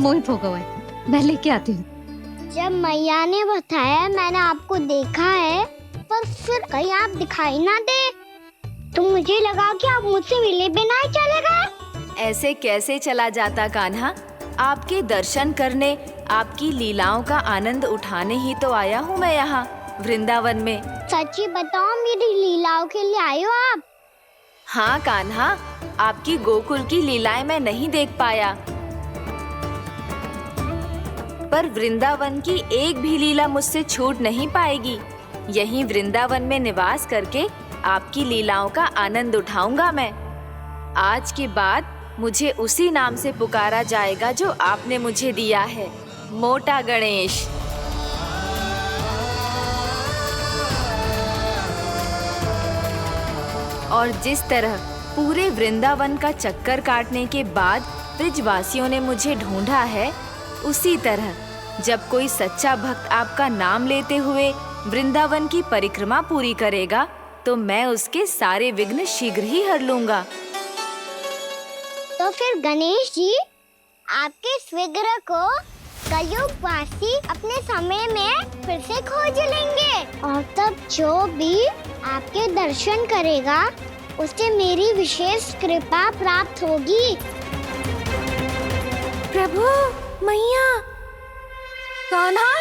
मोहित होगा वह, मैं लेके आती हूँ। जब मैया ने बताया मैंने आपको देखा है, पर फिर कहीं आप दिखाई ना दे तो मुझे लगा कि आप मुझसे मिले बिना ही चले गए। ऐसे कैसे चला जाता कान्हा? आपके दर्शन करने, आपकी लीलाओं का आनंद उठाने ही तो आया हूँ मैं यहाँ वृंदावन में। सच्ची बताओ, मेरी लीलाओं के लिए आए हो आप? हाँ कान्हा, आपकी गोकुल की लीलाएं मैं नहीं देख पाया, पर वृंदावन की एक भी लीला मुझसे छूट नहीं पाएगी। यहीं वृंदावन में निवास करके आपकी लीलाओं का आनंद उठाऊंगा मैं। आज के बाद मुझे उसी नाम से पुकारा जाएगा जो आपने मुझे दिया है, मोटा गणेश। और जिस तरह पूरे वृंदावन का चक्कर काटने के बाद ब्रिजवासियों ने मुझे ढूंढा है, उसी तरह जब कोई सच्चा भक्त आपका नाम लेते हुए वृंदावन की परिक्रमा पूरी करेगा तो मैं उसके सारे विघ्न शीघ्र ही हर लूंगा। तो फिर गणेश जी, आपके इस विग्रह को कलयुग वासी अपने समय में फिर से खोज लेंगे और तब जो भी आपके दर्शन करेगा उसे मेरी विशेष कृपा प्राप्त होगी। प्रभु, मैया, कान्हा।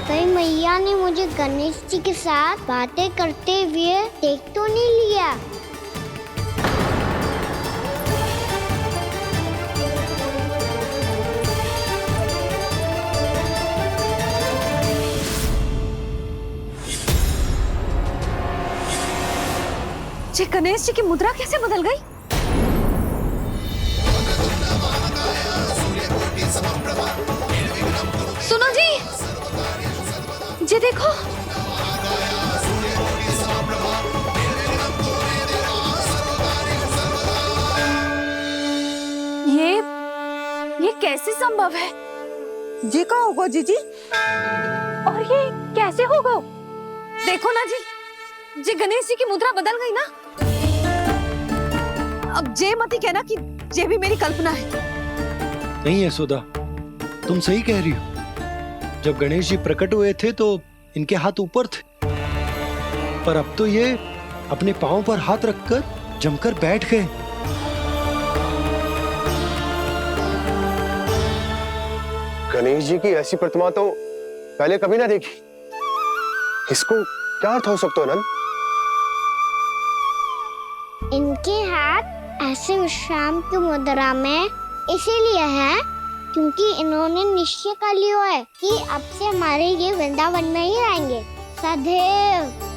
कहीं मैया ने मुझे गणेश जी के साथ बातें करते हुए देख तो नहीं लिया? ये गणेश जी की मुद्रा कैसे बदल गई? सुनो जी, ये देखो। ये कैसे संभव है? ये क्या होगा जीजी? और ये कैसे होगा? देखो ना जी, ये गणेश जी की मुद्रा बदल गई ना। अब जे मत ही कहना कि ये भी मेरी कल्पना है। नहीं यशोदा, तुम सही कह रही हो। जब गणेश जी प्रकट हुए थे तो इनके हाथ ऊपर थे, पर अब तो ये अपने पांव पर हाथ रखकर जमकर बैठ गए। गणेश जी की ऐसी प्रतिमा तो पहले कभी ना देखी। इसको क्या अर्थ हो सकता है नंद? इनके हाथ ऐसे विश्राम की मुद्रा में इसीलिए है क्योंकि इन्होंने निश्चय कर लिया है कि अब से हमारे ये वृंदावन में ही रहेंगे सदैव।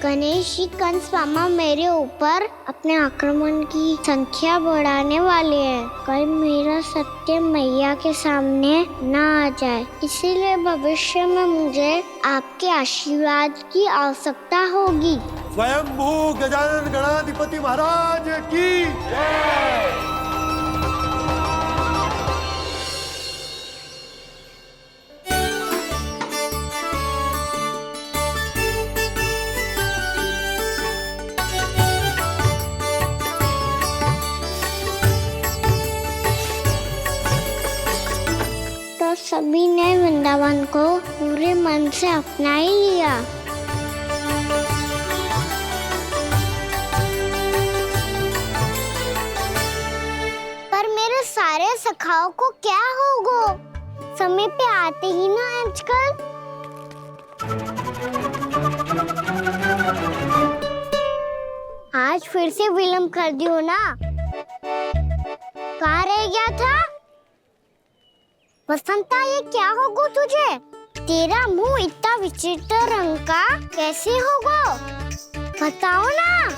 गणेश जी कंस मामा मेरे ऊपर अपने आक्रमण की संख्या बढ़ाने वाले हैं, कहीं मेरा सत्य मैया के सामने ना आ जाए। इसीलिए भविष्य में मुझे आपके आशीर्वाद की आवश्यकता होगी। स्वयंभू गजानन गणाधिपति महाराज की जय। तो सभी ने वृंदावन को पूरे मन से अपना ही लिया। पर मेरे सारे सखाओं को क्या होगा? समय पे आते ही ना आजकल। आज फिर से विलंब कर दियो ना। कहाँ रह गया था? बसंता, ये क्या होगा तुझे? तेरा मुंह इतना विचित्र रंग का कैसे होगा? बताओ ना।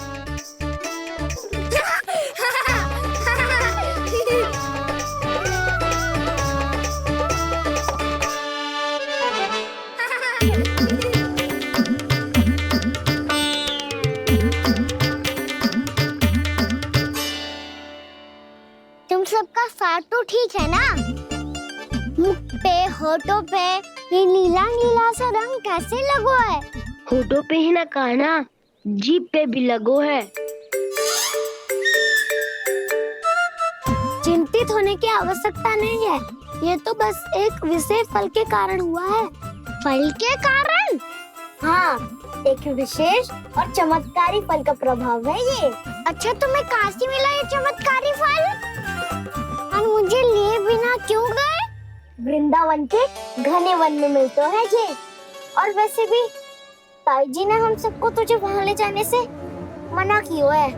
तुम सबका साथ तो ठीक है ना? मुख पे, होठों पे ये नीला नीला सा रंग कैसे लगो है? होठों पे ही ना कान्हा, जीभ पे भी लगो है। चिंतित होने की आवश्यकता नहीं है। ये तो बस एक विशेष फल के कारण हुआ है। फल के कारण? हाँ, एक विशेष और चमत्कारी फल का प्रभाव है ये। अच्छा, तुम्हें कहाँ से मिला ये चमत्कारी फल? और मुझे लिए बिना क्यों गए? वृंदावन के घने वन में मिलते हैं ये। और वैसे भी ताई जी ने हम सबको तुझे वहाँ ले जाने से मना किया है।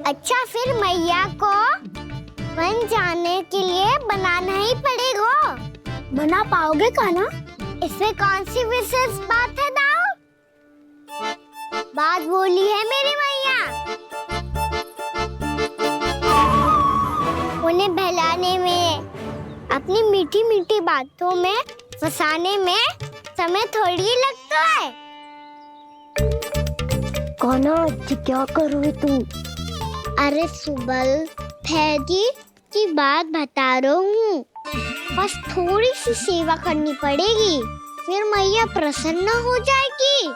अच्छा, फिर मैया को वन जाने के लिए बनाना ही पड़ेगा। बना पाओगे कान्हा? इसमें कौन सी विशेष बात है दाऊ? बात बोली है मेरी मैया। उन्हें बहलाने में, अपनी मीठी मीठी बातों में फंसाने में समय थोड़ी लगता है। कान्हा, क्या करोगे तुम? अरे सुबल, फैजी की बात बता रहा हूँ। बस थोड़ी सी सेवा करनी पड़ेगी, फिर मैया प्रसन्न हो जाएगी।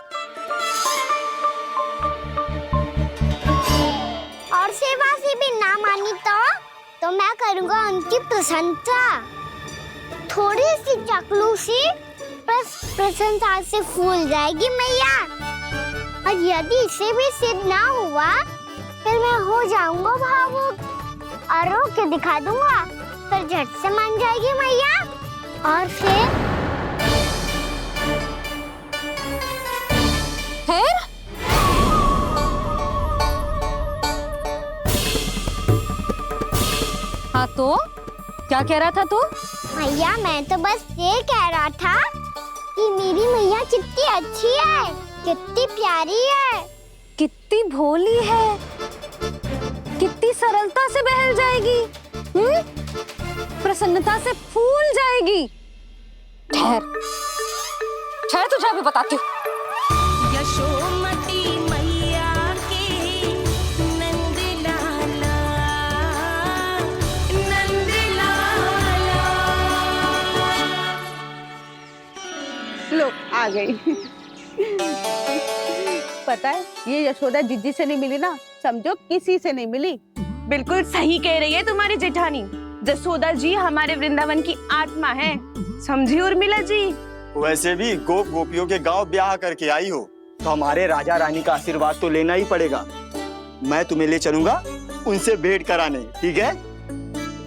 और सेवा से भी ना मानी तो मैं करूँगा उनकी प्रशंसा। थोड़ी सी चाकलूसी प्रशंसा से फूल जाएगी मैया। और यदि इसे भी सिद्ध ना हुआ, फिर मैं हो जाऊंगा भावुक और रो के दिखा दूंगा। फिर झट से मान जाएगी मैया। और फिर हाँ तो क्या कह रहा था तू? मैया, मैं तो बस ये कह रहा था कि मेरी मैया कितनी अच्छी है, कितनी प्यारी है, कितनी भोली है, कितनी सरलता से बहल जाएगी, प्रसन्नता से फूल जाएगी। ठहर ठहर, तुझे भी बताती हूँ। यशोमती मैया के नंद लाला, नंद लाला। लो, आ गई। पता है, ये यशोदा जिज्जी से नहीं मिली ना, समझो किसी से नहीं मिली। बिल्कुल सही कह रही है तुम्हारी जेठानी। जसोदा जी हमारे वृंदावन की आत्मा है, समझी उर्मिला जी? वैसे भी गोप गोपियों के गांव ब्याह करके आई हो, तो हमारे राजा रानी का आशीर्वाद तो लेना ही पड़ेगा। मैं तुम्हें ले चलूंगा उनसे भेंट कराने, ठीक है?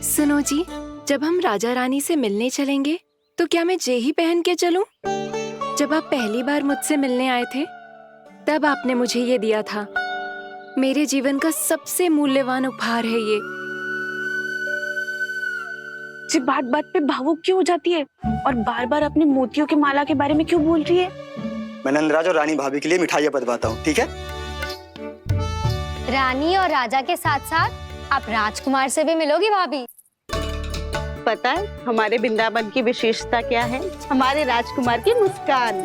सुनो जी, जब हम राजा रानी से मिलने चलेंगे तो क्या मैं जे ही पहन के चलूं? जब आप पहली बार मुझसे मिलने आए थे, तब आपने मुझे ये दिया था। मेरे जीवन का सबसे मूल्यवान उपहार है ये। जी बात बात पे भावुक क्यों हो जाती है और बार बार अपनी मोतियों की माला के बारे में क्यों बोल रही है? मैं नंदराज और रानी भाभी के लिए मिठाइयाँ बंटवाता हूँ, ठीक है? रानी और राजा के साथ साथ आप राजकुमार से भी मिलोगी भाभी। पता है हमारे वृंदावन की विशेषता क्या है? हमारे राजकुमार की मुस्कान।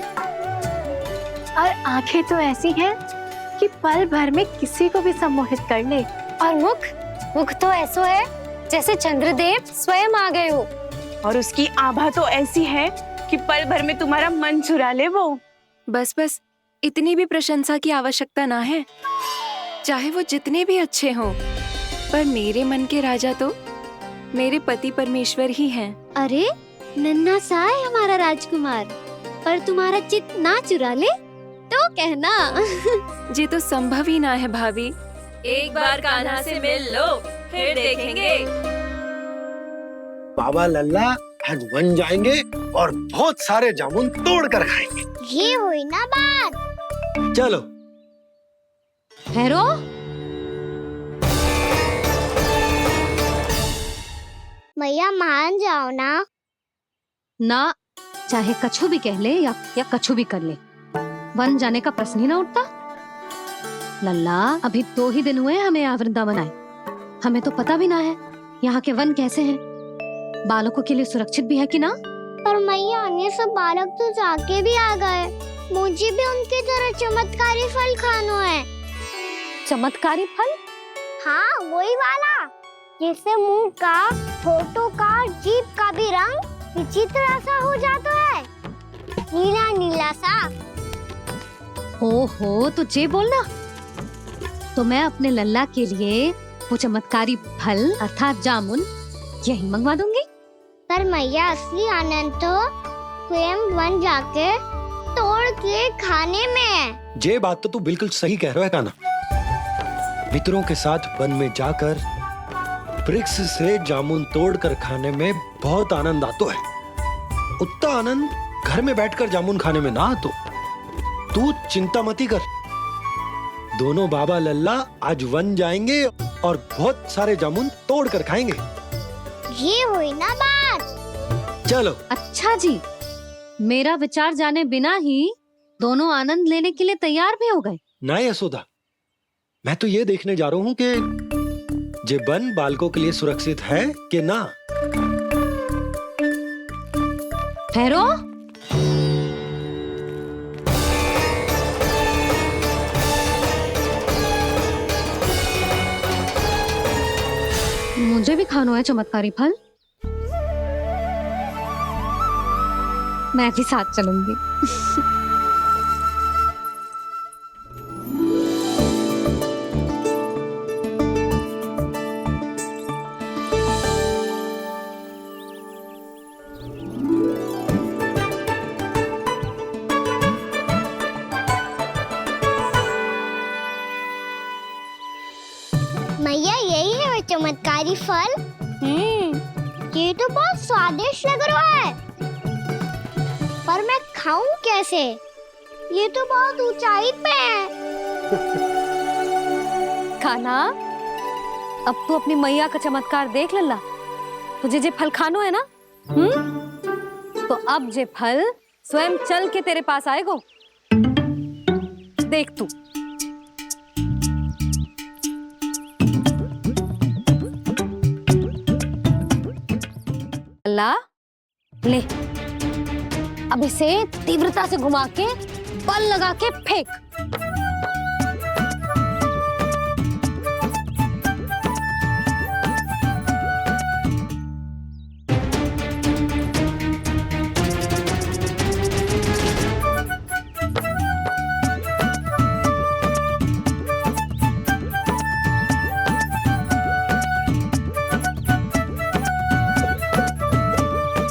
और आंखें तो ऐसी हैं कि पल भर में किसी को भी सम्मोहित कर ले। और मुख तो ऐसा है जैसे चंद्रदेव स्वयं आ गए हो। और उसकी आभा तो ऐसी है कि पल भर में तुम्हारा मन चुरा ले वो। बस बस, इतनी भी प्रशंसा की आवश्यकता ना है। चाहे वो जितने भी अच्छे हों, पर मेरे मन के राजा तो मेरे पति परमेश्वर ही हैं। अरे नन्हा सा है हमारा राजकुमार, पर तुम्हारा चित्त ना चुरा ले तो कहना। ये तो संभव ही ना है भाभी। एक बार कान्हा से मिल लो, फिर देखेंगे। बाबा लल्ला आज वन जाएंगे और बहुत सारे जामुन तोड़ कर खाएंगे। ये हुई ना बात। चलो। ठहरो, मैया मान जाओ ना। चाहे कछु भी कह ले या कछु भी कर ले, वन जाने का प्रश्न ही ना उठता। लल्ला, अभी 2 ही दिन हुए हमें यहाँ वृंदावन आए। हमें तो पता भी ना है यहाँ के वन कैसे हैं, बालकों के लिए सुरक्षित भी है कि ना। पर मैया, अन्य सब बालक तो जाके भी आ गए। मुझे भी उनकी तरह चमत्कारी फल खाना है। चमत्कारी फल? हाँ, वही वाला जिससे मुंह का, होठों का, जीभ का भी रंग विचित्र सा हो जाता है, नीला नीला सा। हो तो जे बोलना। तो मैं अपने लल्ला के लिए वो चमत्कारी फल अर्थात जामुन यही मंगवा दूंगी। पर मैया असली आनंद तो स्वयं वन जाके तोड़ के खाने में है। ये बात तो तू बिल्कुल सही कह रहा है कान्हा। मित्रों के साथ वन में जाकर वृक्ष से जामुन तोड़कर खाने में बहुत आनंद आता है। उतना आनंद घर में बैठकर जामुन खाने में ना आतो। तू चिंता मती कर, दोनों बाबा लल्ला आज वन जाएंगे और बहुत सारे जामुन तोड़ कर खाएंगे। ये हुई ना बात। चलो। अच्छा जी, मेरा विचार जाने बिना ही दोनों आनंद लेने के लिए तैयार भी हो गए। ना यशोदा, मैं तो ये देखने जा रहा हूँ कि ये वन बालकों के लिए सुरक्षित है कि ना। ठहरो। मुझे भी खाना है चमत्कारी फल। मैं भी साथ चलूंगी। मैया यही है वो चमत्कारी फल। ये तो बहुत स्वादिष्ट लग रहा है, पर मैं खाऊं कैसे? ये तो बहुत ऊंचाई पे है। खाना, अब तू अपनी मैया का चमत्कार देख लल्ला। तुझे जे फल खानो है ना, तो अब जे फल स्वयं चल के तेरे पास आएगो। देख तू। लल्ला, ले, अब इसे तीव्रता से घुमा के बल लगा के फेंक।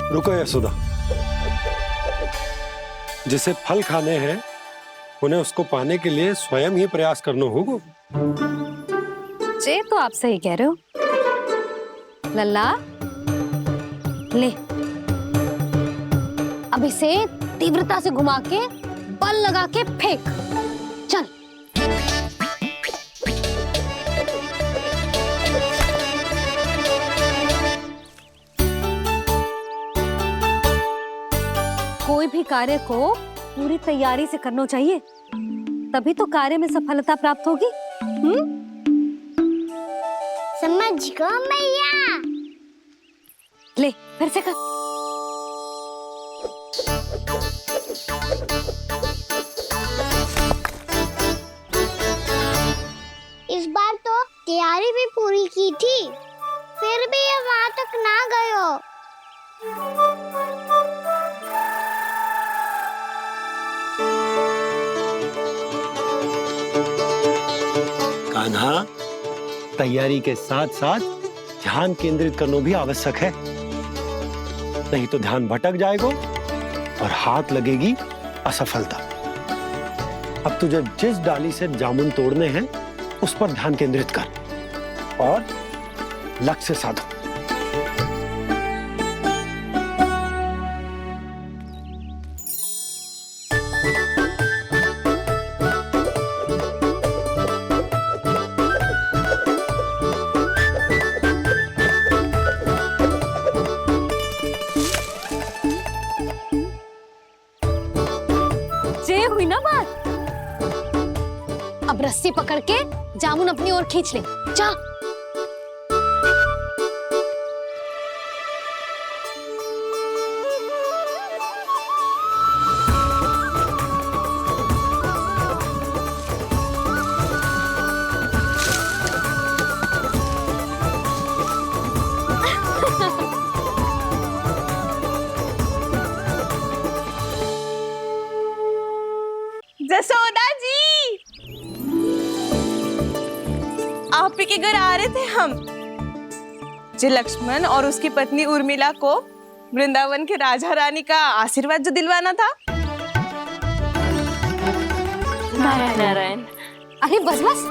रुको यशोदा, जिसे फल खाने हैं उन्हें उसको पाने के लिए स्वयं ही प्रयास करना होगा। जे तो आप सही कह रहे हो लल्ला। ले, अब इसे तीव्रता से घुमा के बल लगा के फेंक। चल। कोई भी कार्य को पूरी तैयारी से करना चाहिए, तभी तो कार्य में सफलता प्राप्त होगी। समझ गो मैया। ले, फिर से कर। इस बार तो तैयारी भी पूरी की थी, फिर भी ये वहां तक ना गयो। कान्हा, तैयारी के साथ साथ ध्यान केंद्रित करना भी आवश्यक है, नहीं तो ध्यान भटक जाएगा और हाथ लगेगी असफलता। अब तुझे जिस डाली से जामुन तोड़ने हैं उस पर ध्यान केंद्रित कर और लक्ष्य साधो। हुई ना बात। अब रस्सी पकड़ के जामुन अपनी ओर खींच ले। जा। जसोदा जी, आप ही की लेकर आ रहे थे हम, जो लक्ष्मण और उसकी पत्नी उर्मिला को वृंदावन के राजा रानी का आशीर्वाद जो दिलवाना था। नारायण नारायण। अरे बस बस,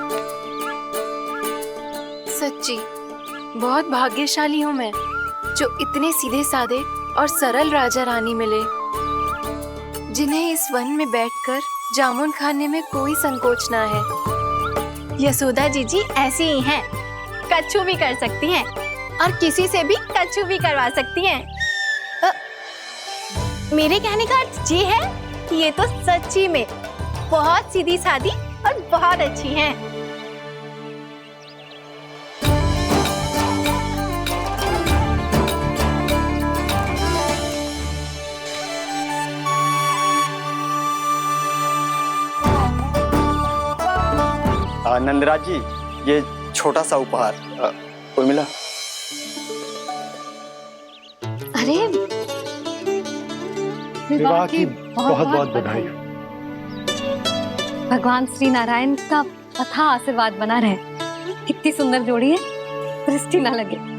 सच्ची बहुत भाग्यशाली हूँ मैं, जो इतने सीधे साधे और सरल राजा रानी मिले, जिन्हें इस वन में बैठकर जामुन खाने में कोई संकोच ना है। यशोदा जीजी ऐसी ही हैं, कच्छू भी कर सकती हैं और किसी से भी कच्छू भी करवा सकती हैं। मेरे कहने का अर्थ ये है कि ये तो सच्ची में बहुत सीधी सादी और बहुत अच्छी हैं। नंदराज जी, ये छोटा सा उपहार। उर्मिला। अरे विवाह की बहुत बहुत बधाई। भगवान श्री नारायण का अथाह आशीर्वाद बना रहे। कितनी सुंदर जोड़ी है, दृष्टि ना लगे।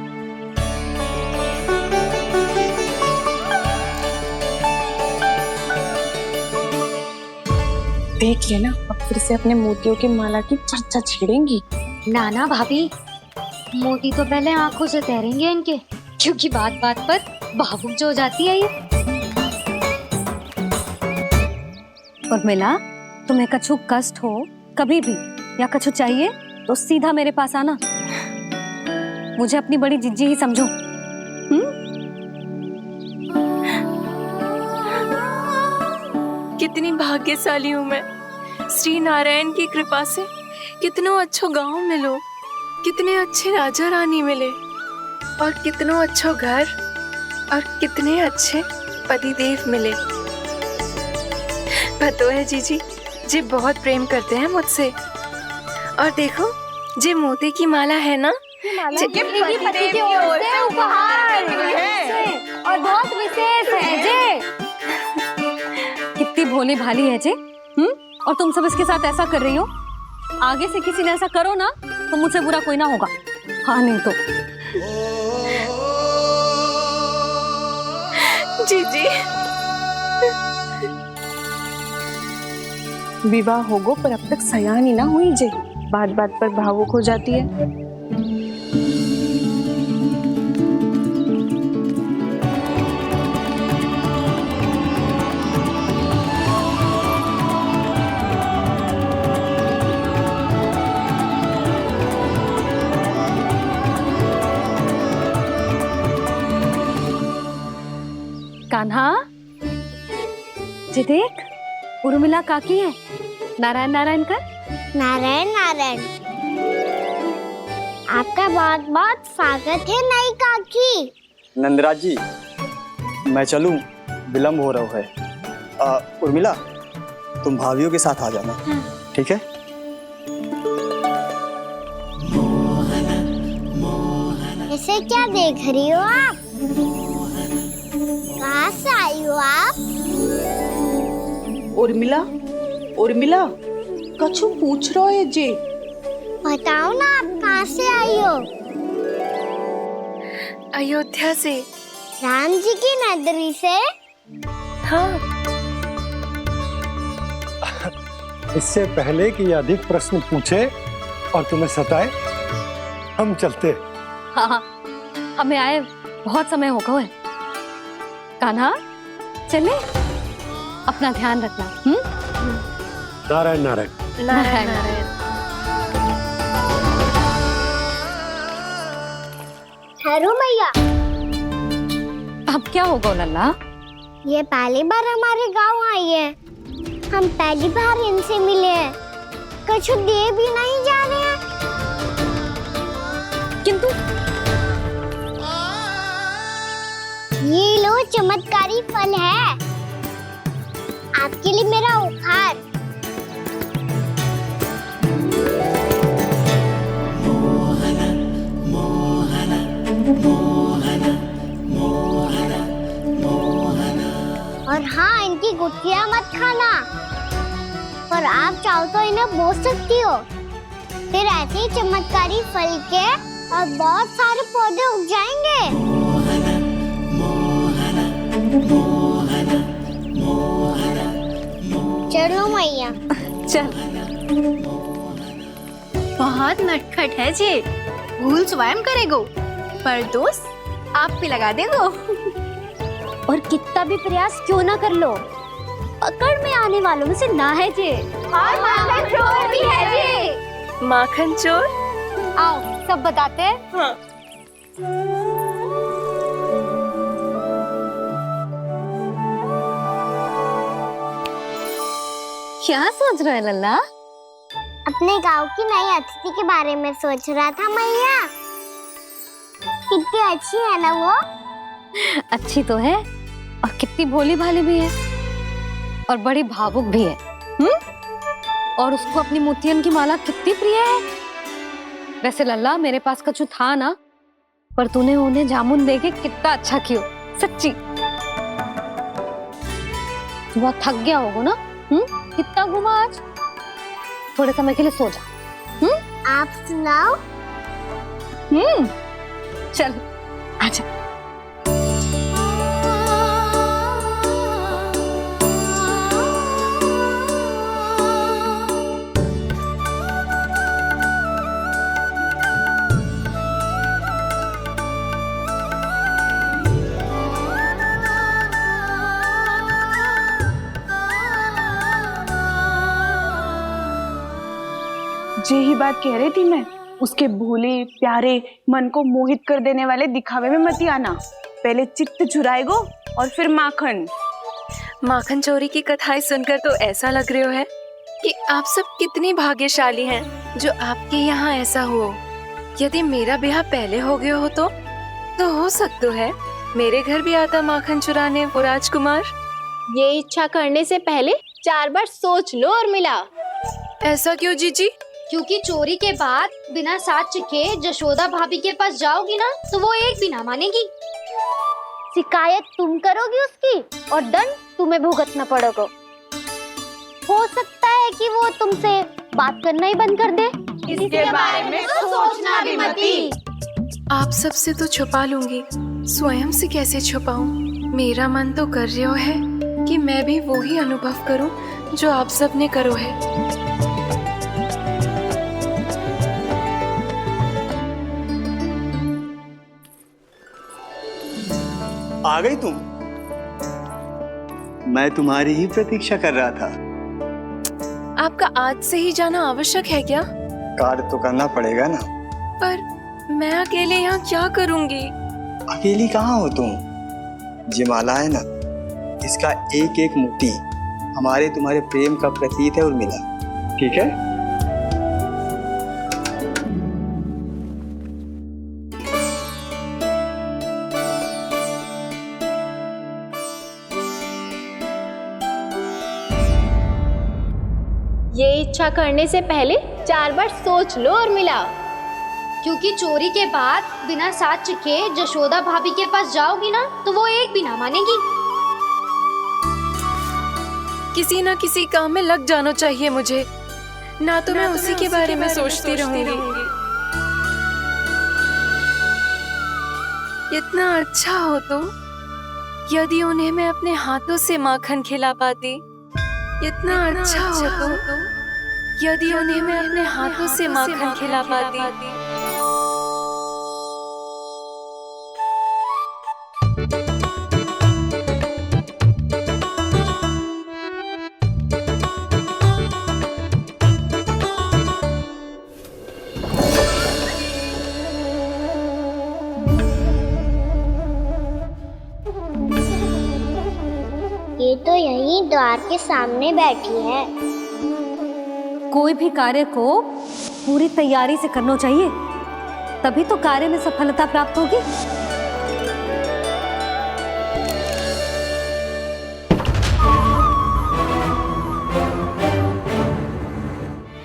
देख लेना, अब फिर से अपने मोतियों की माला की चर्चा छेड़ेंगी। नाना भाभी, मोती तो पहले आंखों से तैरेंगे इनके, क्योंकि बात बात पर भावुक जो हो जाती है ये। उर्मिला, तुम्हें कछु कष्ट हो कभी भी या कछु चाहिए तो सीधा मेरे पास आना। मुझे अपनी बड़ी जिज्जी ही समझो। कितनी भाग्यशाली हूँ मैं, श्री नारायण की कृपा से कितनों अच्छो गांव मिलो, कितने अच्छे राजा रानी मिले, और कितनों अच्छो घर और कितने अच्छे पतिदेव मिले। पतो है जीजी, जी बहुत प्रेम करते हैं मुझसे। और देखो, जे मोती की माला है ना, पति की ओर से उपहार और बहुत विशेष है जे। कितनी भोली भाली है जे। और तुम सब इसके साथ ऐसा कर रही हो। आगे से किसी ने ऐसा करो ना तो मुझसे बुरा कोई ना होगा। हाँ नहीं तो जीजी। विवाह होगो पर अब तक सयानी ना हुई जे, बात बात पर भावुक हो जाती है। कान्हा, जे देख, उर्मिला काकी है। नारायण नारायण कर। नारायण नारायण। आपका बहुत बहुत स्वागत है नई काकी। नंदराज जी, मैं चलूं, विलंब हो रहा है। उर्मिला, तुम भाभियों के साथ आ जाना। ठीक है? ऐसे क्या देख रही हो आप? कहाँ से आई हो आप? उर्मिला, उर्मिला, कछु पूछ रहा है जे। बताओ ना, आप कहाँ से आई हो? अयोध्या से। राम जी की नगरी से? हाँ। इससे पहले कि अधिक प्रश्न पूछे और तुम्हें सताए, हम चलते। हाँ, हमें आए बहुत समय हो गया है। कान्हा, चले, अपना ध्यान रखना। नारायण नारायण। नारायण नारायण। ठहरू मैया, अब क्या होगा लल्ला? ये पहली बार हमारे गांव आई है। हम पहली बार इनसे मिले हैं। कछु दे भी नहीं जा रहे हैं। किंतु ये लो, चमत्कारी फल है आपके लिए मेरा उपहार। और हाँ, इनकी गुठलियां मत खाना। और आप चाहो तो इन्हें बोल सकती हो। फिर ऐसे ही चमत्कारी फल के और बहुत सारे पौधे उग जाएंगे। चलो मैया। चल। बहुत नटखट है जे, भूल स्वयं करेगो, पर दोस्त आप पे लगा देगो। और कितना भी प्रयास क्यों ना कर लो, पकड़ में आने वालों में से ना है जे। और माखन चोर भी है जे। माखन चोर? आओ सब बताते हैं। हाँ। क्या सोच रहे लल्ला? अपने गांव की नई अतिथि के बारे में सोच रहा था मैया। कितनी अच्छी है ना वो। अच्छी तो है और कितनी भोली भाली भी है और बड़ी भावुक भी है। और उसको अपनी मोतियन की माला कितनी प्रिय है। वैसे लल्ला मेरे पास कछु था ना, पर तूने उन्हें जामुन देके कितना अच्छा किया, सच्ची। बहुत थक गया होगा ना? कितना घूमा आज? थोड़े समय के लिए सो जा। आप सुनाओ। चल आजा। यही बात कह रही थी मैं, उसके भोले प्यारे मन को मोहित कर देने वाले दिखावे में मत आना। पहले चित्त चुराएगो और फिर माखन। माखन चोरी की कथाएं सुनकर तो ऐसा लग रहा है कि आप सब कितनी भाग्यशाली हैं जो आपके यहाँ ऐसा हो। यदि मेरा ब्याह पहले हो गया हो तो हो सकता है मेरे घर भी आता माखन चुराने वो राजकुमार। ये इच्छा करने से पहले 4 बार सोच लो और मिला। ऐसा क्यों जीजी? क्योंकि चोरी के बाद बिना साक्ष्य के जशोदा भाभी के पास जाओगी ना तो वो एक भी ना मानेगी। शिकायत तुम करोगी उसकी और दंड तुम्हें भुगतना पड़ेगा। हो सकता है कि वो तुमसे बात करना ही बंद कर दे। इसके बारे में तो सोचना भी मती। आप सबसे तो छुपा लूंगी, स्वयं से कैसे छुपाऊं? मेरा मन तो कर रहा है कि मैं भी वो ही अनुभव करूं जो आप सब ने करो है। आ गई तुम? मैं तुम्हारी ही प्रतीक्षा कर रहा था। आपका आज से ही जाना आवश्यक है क्या? कार्य तो करना पड़ेगा ना। पर मैं अकेले यहाँ क्या करूँगी? अकेली कहाँ हो तुम? ये माला है ना, इसका एक एक मोती हमारे तुम्हारे प्रेम का प्रतीक है उर्मिला, ठीक है? ये इच्छा करने से पहले 4 बार सोच लो और मिला। क्योंकि चोरी के बाद बिना साक्ष्य के जशोदा भाभी के पास जाओगी ना तो वो एक भी ना मानेगी। किसी ना किसी काम में लग जाना चाहिए मुझे, ना तो मैं उसी के बारे में सोचती रहूंगी। इतना अच्छा हो तो यदि उन्हें मैं अपने हाथों से माखन खिला पाती। इतना अच्छा हो तो यदि उन्हें मैं अपने हाथों से माखन खिला पाती। ये तो यहीं द्वार के सामने बैठी है। कोई भी कार्य को पूरी तैयारी से करना चाहिए, तभी तो कार्य में सफलता प्राप्त होगी।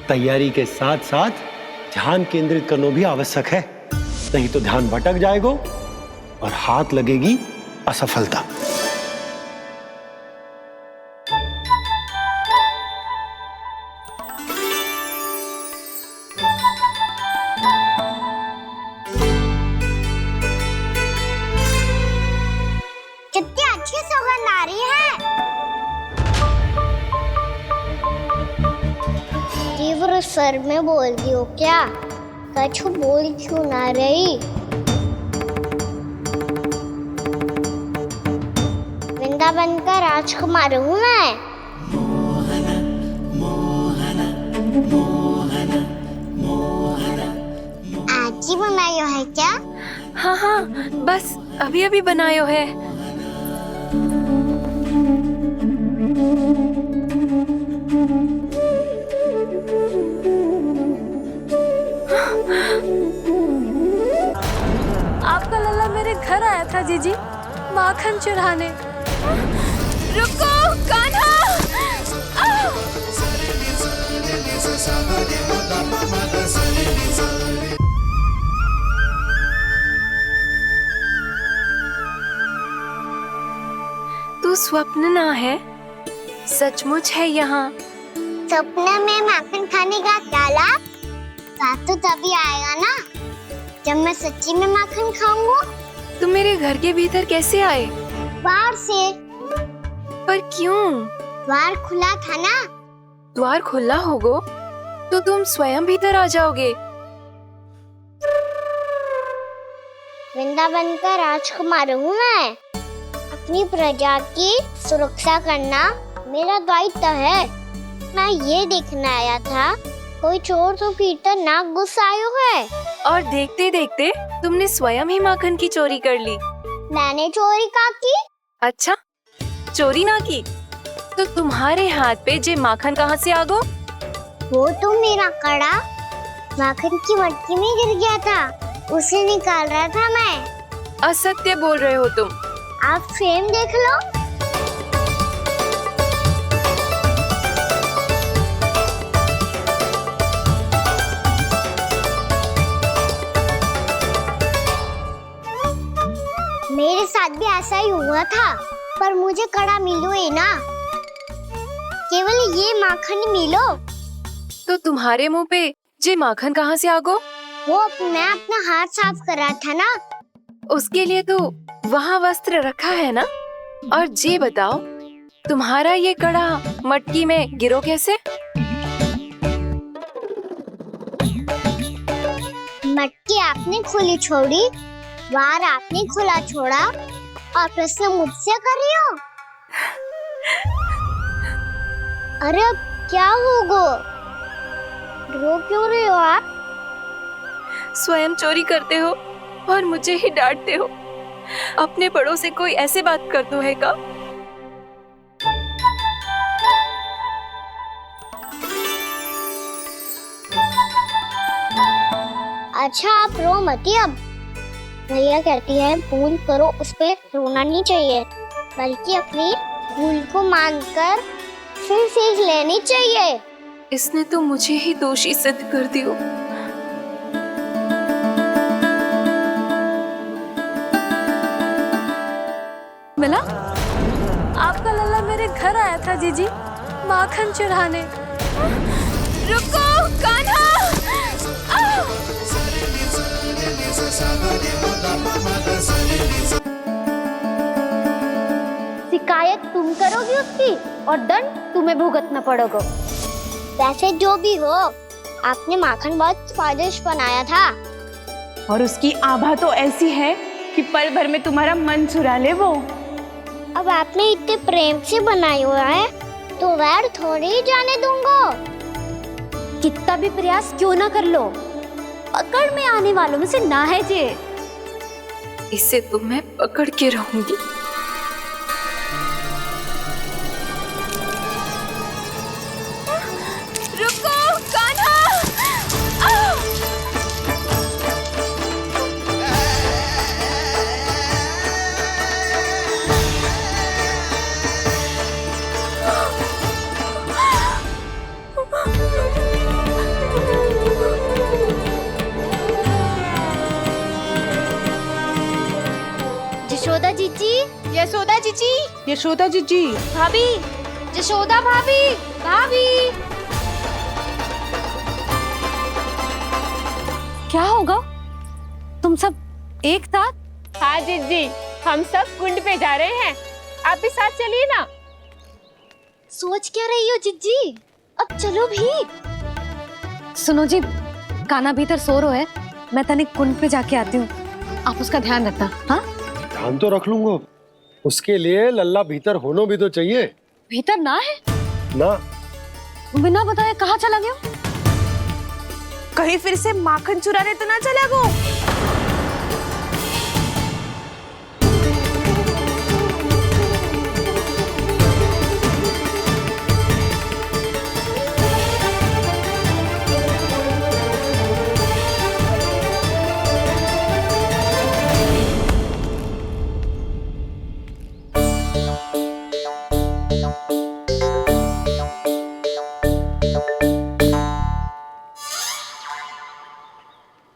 तैयारी के साथ साथ ध्यान केंद्रित करना भी आवश्यक है, नहीं तो ध्यान भटक जाएगा और हाथ लगेगी असफलता। सर में बोल दी हो क्या? कछु बोल क्यों ना रही? वृंदावन का राजकुमार हूँ मैं। आज ही बनायो है क्या? हाँ हाँ, बस अभी अभी बनायो है। आपका लल्ला मेरे घर आया था जीजी, माखन चुराने। रुको कान्हा! तू स्वप्न ना है, सचमुच है यहाँ। सपने में माखन खाने का डाला तो तभी आएगा ना जब मैं सच्ची में माखन खाऊंगा। तुम मेरे घर के भीतर कैसे आए? बाहर से। पर क्यों? द्वार खुला था ना। द्वार खुला होगा तो तुम स्वयं भीतर आ जाओगे। वृंदावन का राजकुमार हूँ मैं। अपनी प्रजा की सुरक्षा करना मेरा दायित्व है। मैं ये देखने आया था कोई चोर तो कीर्तन ना घुस आयो है। और देखते देखते तुमने स्वयं ही माखन की चोरी कर ली। मैंने चोरी का की? अच्छा, चोरी ना की तो तुम्हारे हाथ पे जे माखन कहाँ से आ गो? वो तो मेरा कड़ा माखन की मटकी में गिर गया था, उसे निकाल रहा था मैं। असत्य बोल रहे हो तुम। आप फ्रेम देख लो। मेरे साथ भी ऐसा ही हुआ था, पर मुझे कड़ा मिलो ही ना, केवल ये माखन मिलो। तो तुम्हारे मुंह पे जे माखन कहाँ से आ गो? वो मैं अपना हाथ साफ कर रहा था ना। उसके लिए तो वहाँ वस्त्र रखा है ना। और जे बताओ, तुम्हारा ये कड़ा मटकी में गिरो कैसे? मटकी आपने खुली छोड़ी, द्वार आपने खुला छोड़ा, और प्रश्न मुझसे कर रही हो? अरे अब क्या होगा? रो क्यों रहे हो आप? स्वयं चोरी करते हो और मुझे ही डांटते हो। अपने बड़ों से कोई ऐसे बात करते है का? अच्छा आप रो मती। अब भैया कहती है भूल करो, उस पे रोना नहीं चाहिए, बल्कि अपनी भूल को मानकर फिर सीख लेनी चाहिए। इसने तो मुझे ही दोषी सिद्ध कर दिया। मिला? आपका लल्ला मेरे घर आया था जीजी, माखन चुराने। रुको कान्हा! शिकायत तुम करोगी उसकी और दंड तुम्हें भुगतना पड़ेगा। वैसे जो भी हो, आपने माखन बहुत स्वादिष्ट बनाया था। और उसकी आभा तो ऐसी है कि पल भर में तुम्हारा मन चुरा ले वो। अब आपने इतने प्रेम से बनाया हुआ है तो वैर थोड़ी ही जाने दूंगा। कितना भी प्रयास क्यों ना कर लो, पकड़ में आने वालों में से ना है जे। इसे तो मैं पकड़ के रहूंगी। रुको कान्हा! यशोदा जीजी, यशोदा जीजी, यशोदा जीजी, भाभी, यशोदा भाभी, भाभी। क्या होगा? तुम सब एक साथ? हाँ जीजी, हम सब कुंड पे जा रहे हैं, आप भी साथ चलिए ना। सोच क्या रही हो जीजी? अब चलो भी। सुनो जी, काना भीतर सो रो है, मैं तनिक कुंड पे जाके आती हूँ, आप उसका ध्यान रखना। हाँ, ध्यान तो रख लूंगा, उसके लिए लल्ला भीतर होना भी तो चाहिए। भीतर ना है? ना, बिना बताए कहाँ चला गया? कहीं फिर से माखन चुराने तो ना चला गो?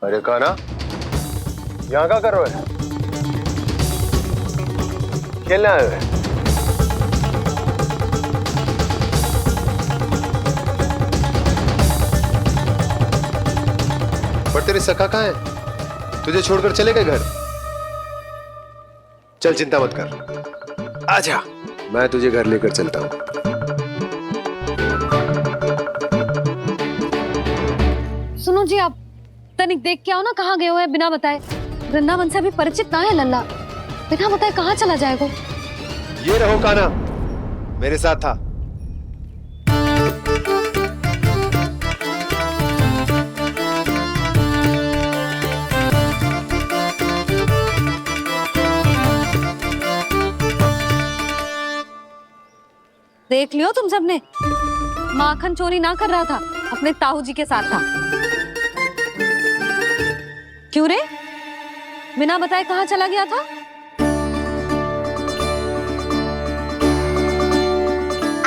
अरे काना, यहाँ क्या कर रहे हो? खेलने आए हुए? पर तेरे सखा कहाँ है? तुझे छोड़कर चले गए घर? चल चिंता मत कर, आजा, मैं तुझे घर लेकर चलता हूँ। सुनो जी, आप तनिक देख के आओ ना कहाँ गए हुए हैं बिना बताए। वृंदावन से अभी परिचित ना है लल्ला, बिना बताए कहाँ चला जाएगा? ये रहो काना, मेरे साथ था। देख लियो तुम सबने, माखन चोरी ना कर रहा था, अपने ताऊ जी के साथ था। क्यों रे, बिना बताए कहाँ चला गया था?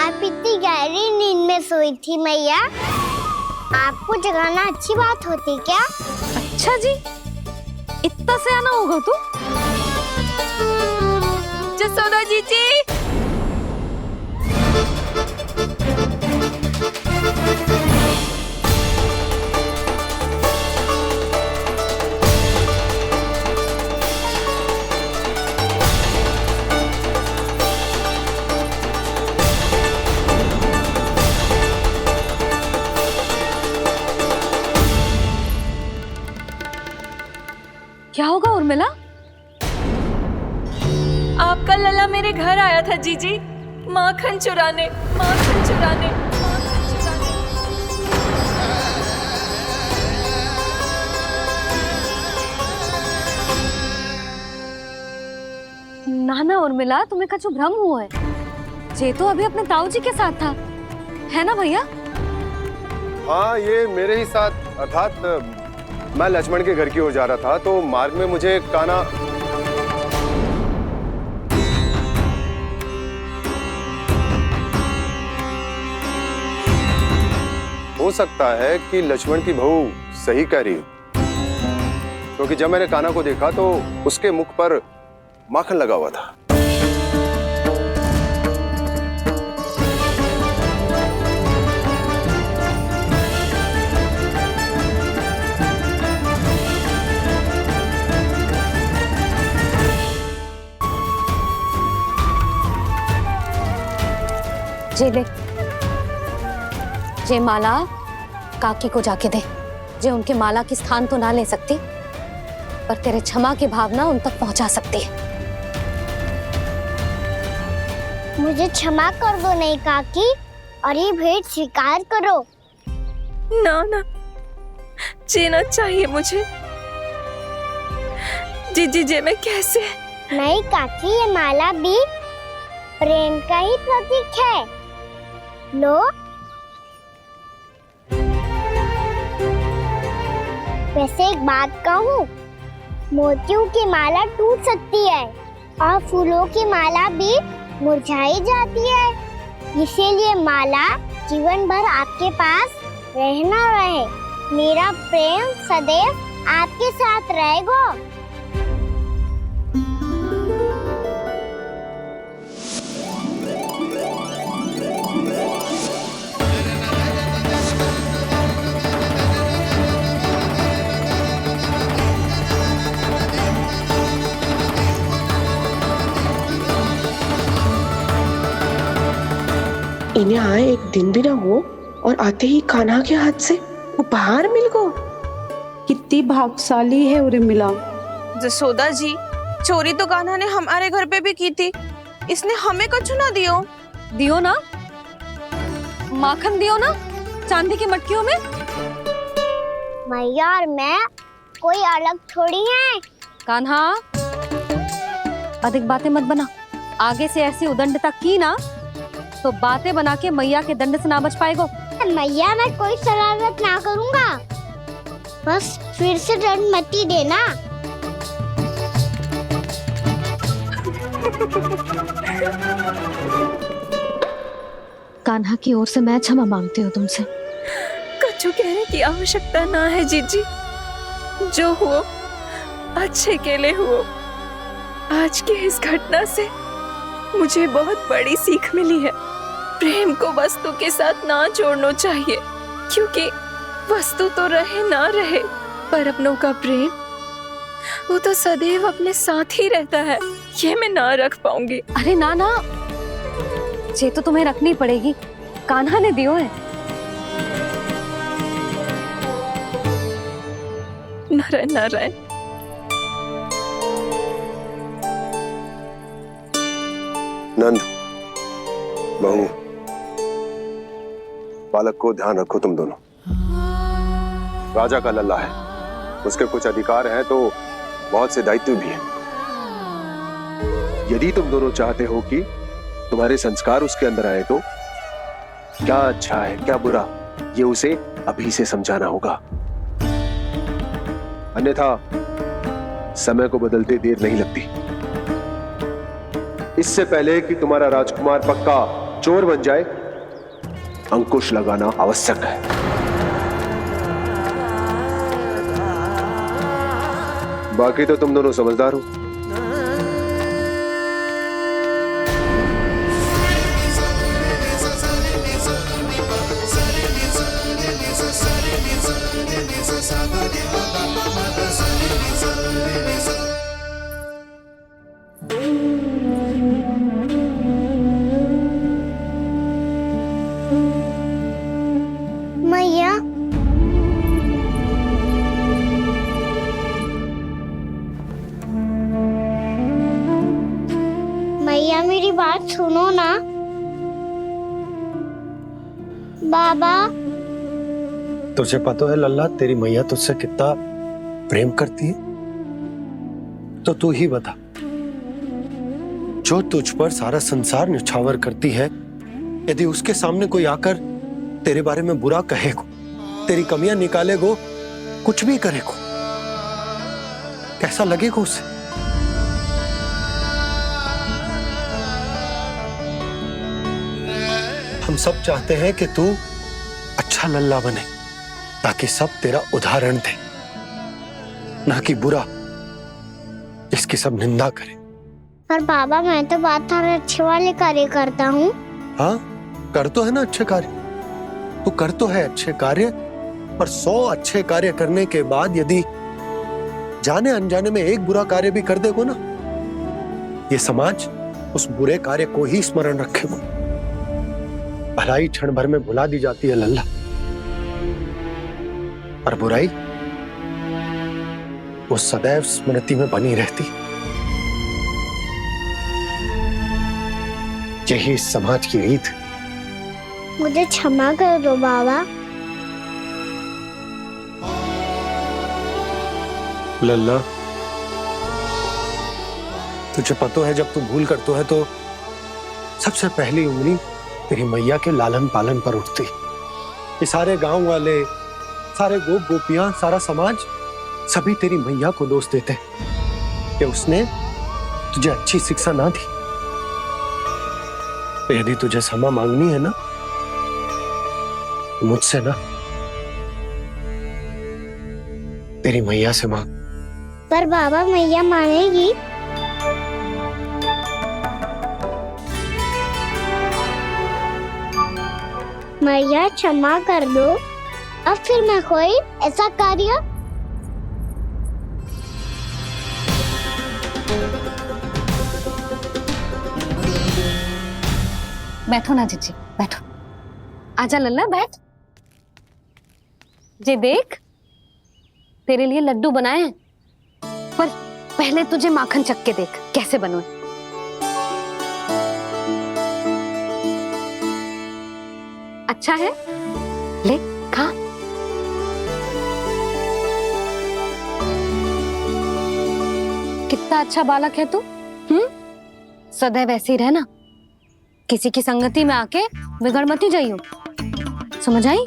आप इतनी गहरी नींद में सोई थी मैया, आपको जगाना अच्छी बात होती क्या? अच्छा जी, इतना सयाना होगा तू? जसोदा जीजी, क्या होगा उर्मिला? आपका लल्ला मेरे घर आया था जीजी, माखन चुराने, माखन चुराने, माखन चुराने। ना ना उर्मिला, तुम्हें कछु भ्रम हुआ है। जे तो अभी अपने ताऊ जी के साथ था, है ना भैया? हाँ, ये मेरे ही साथ, अर्थात मैं लक्ष्मण के घर की ओर जा रहा था, तो मार्ग में मुझे काना हो सकता है कि लक्ष्मण की बहू सही कह रही हो, क्योंकि जब मैंने काना को देखा तो उसके मुख पर माखन लगा हुआ था। जे ले, जे माला काकी को जाके दे। जे उनके माला की स्थान तो ना ले सकती, पर तेरे क्षमा की भावना उन तक पहुंचा सकती है। मुझे क्षमा कर दो नहीं काकी, और ये भेंट स्वीकार करो। ना ना, जीना चाहिए मुझे। जीजी जे मैं कैसे? नहीं काकी, ये माला भी प्रेम का ही प्रतीक है। लो, वैसे एक बात कहूँ, मोतियों की माला टूट सकती है और फूलों की माला भी मुरझाई जाती है। इसीलिए माला जीवन भर आपके पास रहना रहे। मेरा प्रेम सदैव आपके साथ रहेगा। इन्हें आए एक दिन भी ना हो और आते ही कान्हा के हाथ से वो बाहर मिल गो। कितनी भाग्यशाली है उरे मिला। जसोदा जी, चोरी तो कान्हा ने हमारे घर पे भी की थी, इसने हमें कछु ना दियो। दियो ना, माखन दियो ना चांदी की मटकियों में। मैया और मैं कोई अलग थोड़ी है। कान्हा, अधिक बातें मत बना। आगे से ऐसी उदंडता की ना तो बातें बना के मैया के दंड से ना बच पाएगो। मैया, मैं कोई शरारत ना करूंगा, बस फिर से दंड मत ही देना। कान्हा की ओर से मैं क्षमा मांगती हूँ तुमसे। कछु कहने की आवश्यकता ना है जीजी, जो हुआ अच्छे के लिए हुआ। आज की इस घटना से मुझे बहुत बड़ी सीख मिली है। प्रेम को वस्तु के साथ ना जोड़ना चाहिए, क्योंकि वस्तु तो रहे ना रहे, पर अपनों का प्रेम वो तो सदैव अपने साथ ही रहता है। ये मैं ना रख पाऊंगी। अरे ना ना, ये तो तुम्हें रखनी पड़ेगी। कान्हा ने दियो है। नारायण नारायण। नंद, बहू, बालक को ध्यान रखो तुम दोनों। राजा का लल्ला है, उसके कुछ अधिकार हैं तो बहुत से दायित्व भी हैं। यदि तुम दोनों चाहते हो कि तुम्हारे संस्कार उसके अंदर आए तो क्या अच्छा है क्या बुरा, ये उसे अभी से समझाना होगा। अन्यथा समय को बदलते देर नहीं लगती। इससे पहले कि तुम्हारा राजकुमार पक्का चोर बन जाए, अंकुश लगाना आवश्यक है। बाकी तो तुम दोनों समझदार हो। मैया, मैया मेरी बात सुनो ना। बाबा, तुझे पता है लल्ला, तेरी मैया तुझसे कितना प्रेम करती है? तो तू ही बता, जो तुझ पर सारा संसार निछावर करती है, यदि उसके सामने कोई आकर तेरे बारे में बुरा कहेगो, तेरी कमियां निकालेगो, कुछ भी करेगो, कैसा लगेगा उसे? हम सब चाहते हैं कि तू अच्छा लल्ला बने, ताकि सब तेरा उदाहरण दे, ना कि बुरा जिसकी सब निंदा करे। पर बाबा, मैं तो बात हर अच्छे वाले कार्य करता हूँ। हाँ, कर तो है ना अच्छे कार्य, तू कर तो है अच्छे कार्य, पर 100 अच्छे कार्य करने के बाद यदि जाने अनजाने में एक बुरा कार्य भी कर देगो ना, ये समाज उस बुरे कार्य को ही स्मरण रखेगो। भलाई क्षण भर में भुला दी जाती है लल्ला, और बुराई वो सदैव स्मृति में बनी रहती। यही इस समाज की रीत है। मुझे क्षमा कर दो बाबा। लल्ला, तुझे पता है जब तू भूल करता है तो सबसे पहली उंगली तेरी मैया के लालन पालन पर उठती। ये सारे गांव वाले, सारे गोप गोपियां, सारा समाज, सभी तेरी मैया को दोष देते कि उसने तुझे अच्छी शिक्षा ना दी। तो यदि तुझे क्षमा मांगनी है ना, मुझसे ना, तेरी मैया से मांग। पर बाबा, मैया मानेगी? मैया क्षमा कर दो, अब फिर मैं कोई ऐसा कार्य। बैठो ना जीजी, बैठो। आजा लल्ला, बैठ। ये देख, तेरे लिए लड्डू बनाए हैं, पर पहले तुझे माखन चख के देख कैसे बनो। अच्छा है, ले खा। कितना अच्छा बालक है तू। सदैव ऐसे ही रहना, किसी की संगति में आके बिगड़ मत ही जाइयो, समझ आई?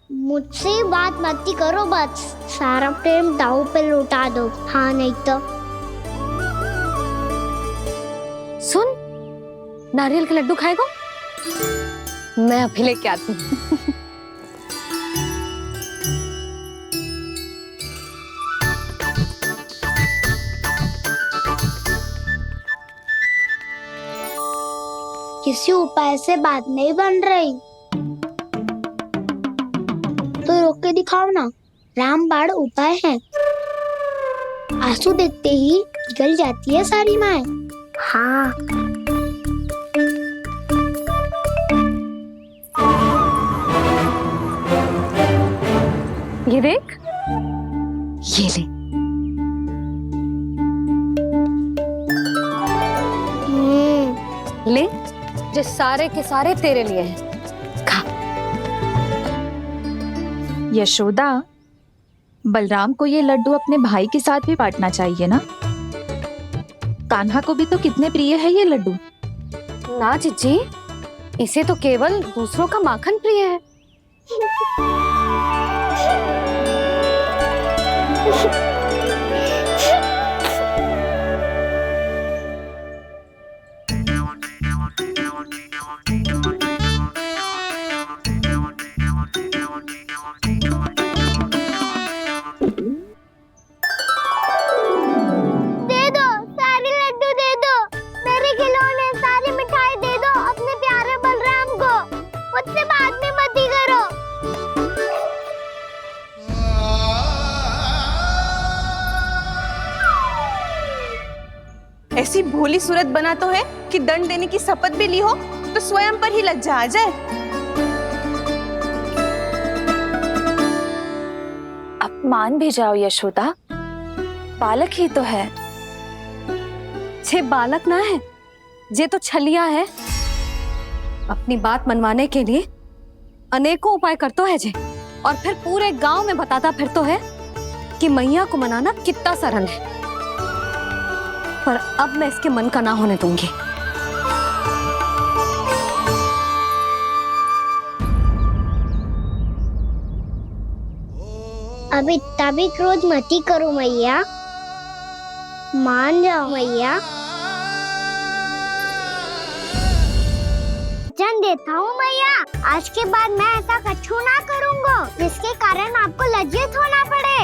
मुझसे बात मत ही करो, बस सारा प्रेम दाव पे लौटा दो। हाँ नहीं तो सुन, नारियल के लड्डू खाएगा? मैं अभी लेके आती हूँ। किसी उपाय से बात नहीं बन रही तो रोक के दिखाओ ना। रामबाण उपाय है, आंसू देखते ही निकल जाती है सारी माए। हाँ ये देख, ये ले। ले, जो सारे के सारे तेरे लिए हैं, खा। यशोदा, बलराम को ये लड्डू अपने भाई के साथ भी बांटना चाहिए ना। कान्हा को भी तो कितने प्रिय है ये लड्डू। ना जीजी, इसे तो केवल दूसरों का माखन प्रिय है। दे दो, सारे लड्डू दे दो, मेरे खिलौने, सारी मिठाई दे दो अपने प्यारे बलराम को। मुझसे बात में मत ही करो। ऐसी भोली सूरत बना तो है कि दंड देने की शपथ भी ली हो तो स्वयं पर ही लज्जा आ जाए। अब मान भी जाओ यशोदा, बालक ही तो है। छे बालक ना है, जे तो छलिया है। अपनी बात मनवाने के लिए अनेकों उपाय करतो है जे, और फिर पूरे गांव में बताता फिरतो है कि मैया को मनाना कितना सरल है। पर अब मैं इसके मन का ना होने दूंगी। अब इतना भी क्रोध मत ही करो मैया, मान जाओ मैया। वचन देता हूँ मैया, आज के बाद मैं ऐसा कछु ना करूँगा जिसके कारण आपको लज्जित होना पड़े।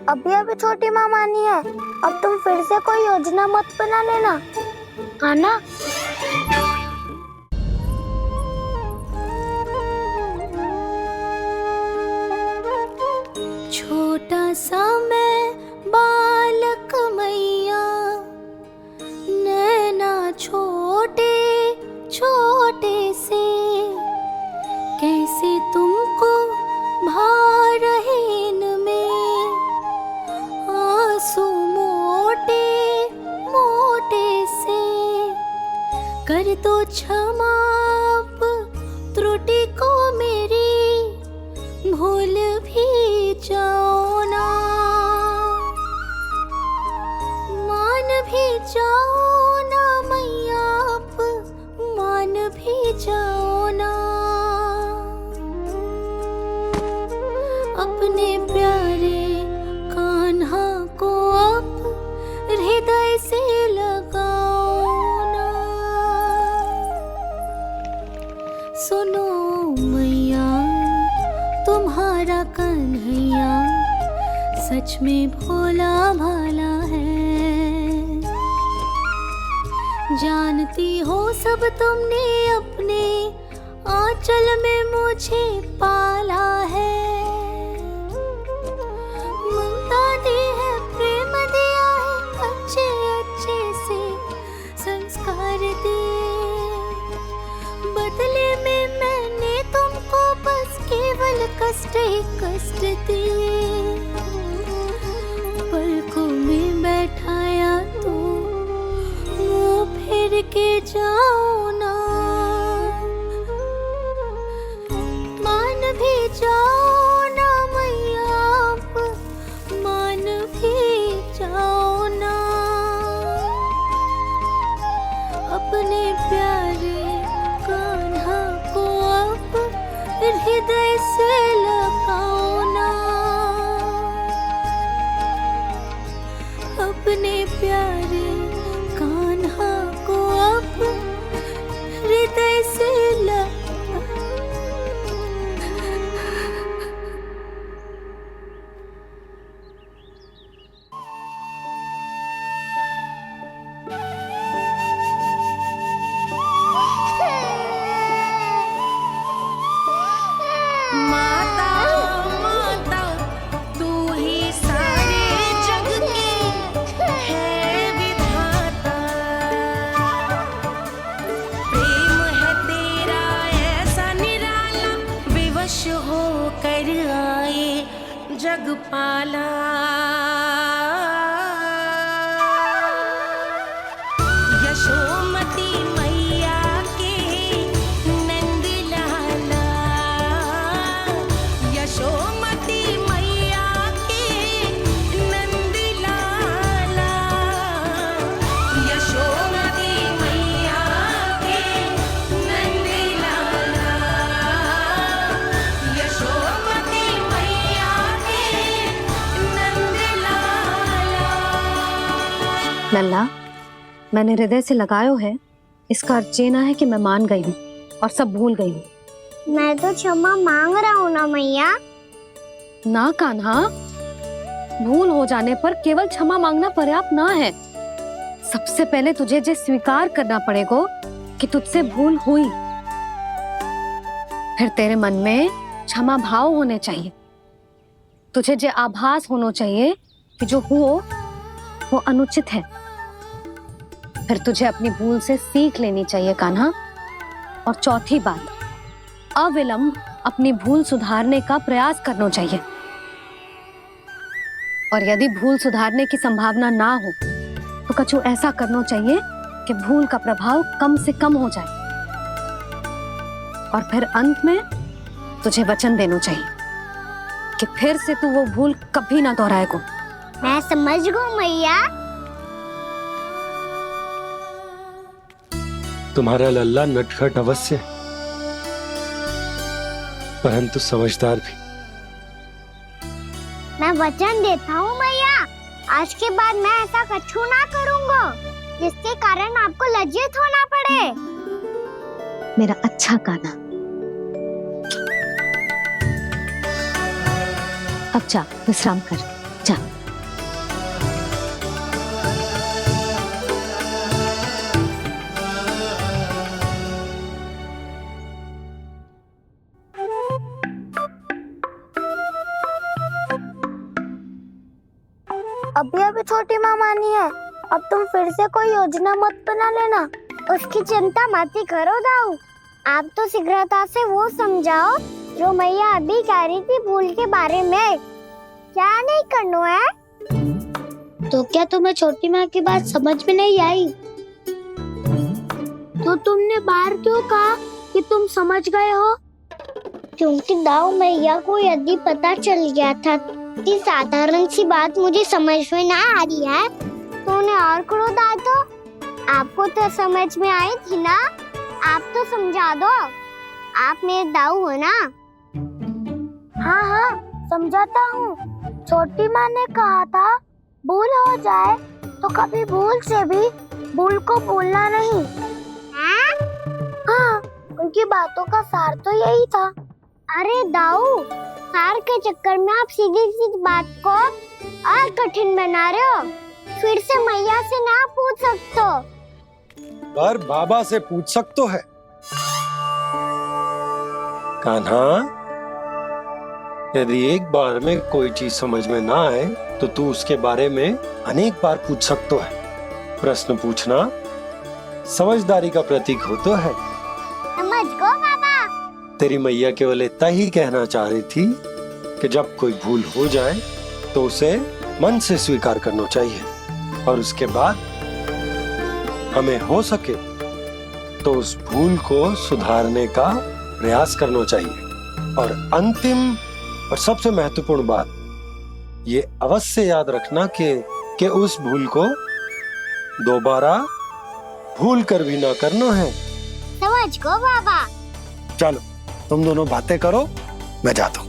अभी छोटी माँ मानी है, अब तुम फिर से कोई योजना मत बना लेना, हाँ ना? छोटा सा मैं बालक मैया, नैना छोटे छोटे से, कैसे तुमको भा रहे इनमें आंसू मोटे मोटे से। कर दो क्षमा त्रुटि को मेरी, भूल भी जाओ ना, मान भी जाओ ना मैया, आप मान भी जाओ ना। अपने प्यारे कान्हा को अब हृदय से लगाओ ना। सुनो मैया, तुम्हारा कन्हैया सच में भोला भाला है। जानती हो सब तुमने अपने आंचल में मुझे पाला है। ममता दी है, प्रेम दिया है, अच्छे अच्छे से संस्कार दिए। बदले में मैंने तुमको बस केवल अपने प्यारे कान्हा को अब हृदय से लगा। जगपाला यशोमती मैया के नंद लाला, यशोमती मैया के नंद लाला, यशोमती मैया के नंद लाला, यशोमती मैया के नंद लाला। लल्ला, मैंने हृदय से लगायो है, इसका अर्थ ये ना है कि मैं मान गई हूँ और सब भूल गई हूँ। मैं तो क्षमा मांग रहा हूँ ना मैया। ना कान्हा, भूल हो जाने पर केवल क्षमा मांगना पर्याप्त ना है। सबसे पहले तुझे ये स्वीकार करना पड़ेगा कि तुझसे भूल हुई, फिर तेरे मन में क्षमा भाव होने चाहिए। तुझे ये आभास होना चाहिए कि जो हुआ वो अनुचित है। फिर तुझे अपनी भूल से सीख लेनी चाहिए कान्हा। और चौथी बात, अविलंब अपनी भूल सुधारने का प्रयास करना चाहिए। और यदि भूल सुधारने की संभावना ना हो तो कछु ऐसा करना चाहिए कि भूल का प्रभाव कम से कम हो जाए। और फिर अंत में तुझे वचन देना चाहिए कि फिर से तू वो भूल कभी ना दोहराएगा। मैं समझ गई मैया। तुम्हारा लल्ला नटखट अवश्य है, परंतु समझदार भी। मैं वचन देता हूँ मैया, आज के बाद मैं ऐसा कछु ना करूँगा जिसके कारण आपको लज्जित होना पड़े। मेरा अच्छा कान्हा, अब जा विश्राम कर, जा। अभी अभी छोटी माँ मानी है, अब तुम फिर से कोई योजना मत बना लेना। उसकी चिंता मत ही करो दाऊ, आप तो शीघ्रता से वो समझाओ जो मैया अभी कह रही थी भूल के बारे में। क्या नहीं करना है? तो क्या तुम्हें छोटी माँ की बात समझ में नहीं आई? तो तुमने बाहर क्यों कहा कि तुम समझ गए हो? क्योंकि दाऊ मैया को यदि पता चल गया था कि साधारण सी बात मुझे समझ में ना आ रही है तो उन्हें और क्रोध आया। तो आपको तो समझ में आई थी ना, आप तो समझा दो, आप मेरे दाऊ हो ना। हाँ हाँ समझाता हूँ। छोटी माँ ने कहा था भूल हो जाए तो कभी भूल से भी भूल को भूलना नहीं। हाँ, उनकी बातों का सार तो यही था। अरे दाऊ, सार के चक्कर में आप सीधी सीधी बात को और कठिन बना रहे हो। फिर से मैया से ना पूछ सकते हो, पर बाबा से पूछ सकते है। कान्हा, यदि एक बार में कोई चीज समझ में ना आए तो तू उसके बारे में अनेक बार पूछ सकते है। प्रश्न पूछना समझदारी का प्रतीक होता है। समझ गो बाबा। तेरी मैया केवल इतना ही कहना चाह रही थी कि जब कोई भूल हो जाए तो उसे मन से स्वीकार करना चाहिए और उसके बाद हमें हो सके तो उस भूल को सुधारने का प्रयास करना चाहिए। और अंतिम और सबसे महत्वपूर्ण बात ये अवश्य याद रखना कि उस भूल को दोबारा भूल कर भी ना करना है। समझ गो बाबा। चलो तुम दोनों बातें करो, मैं जाता हूँ।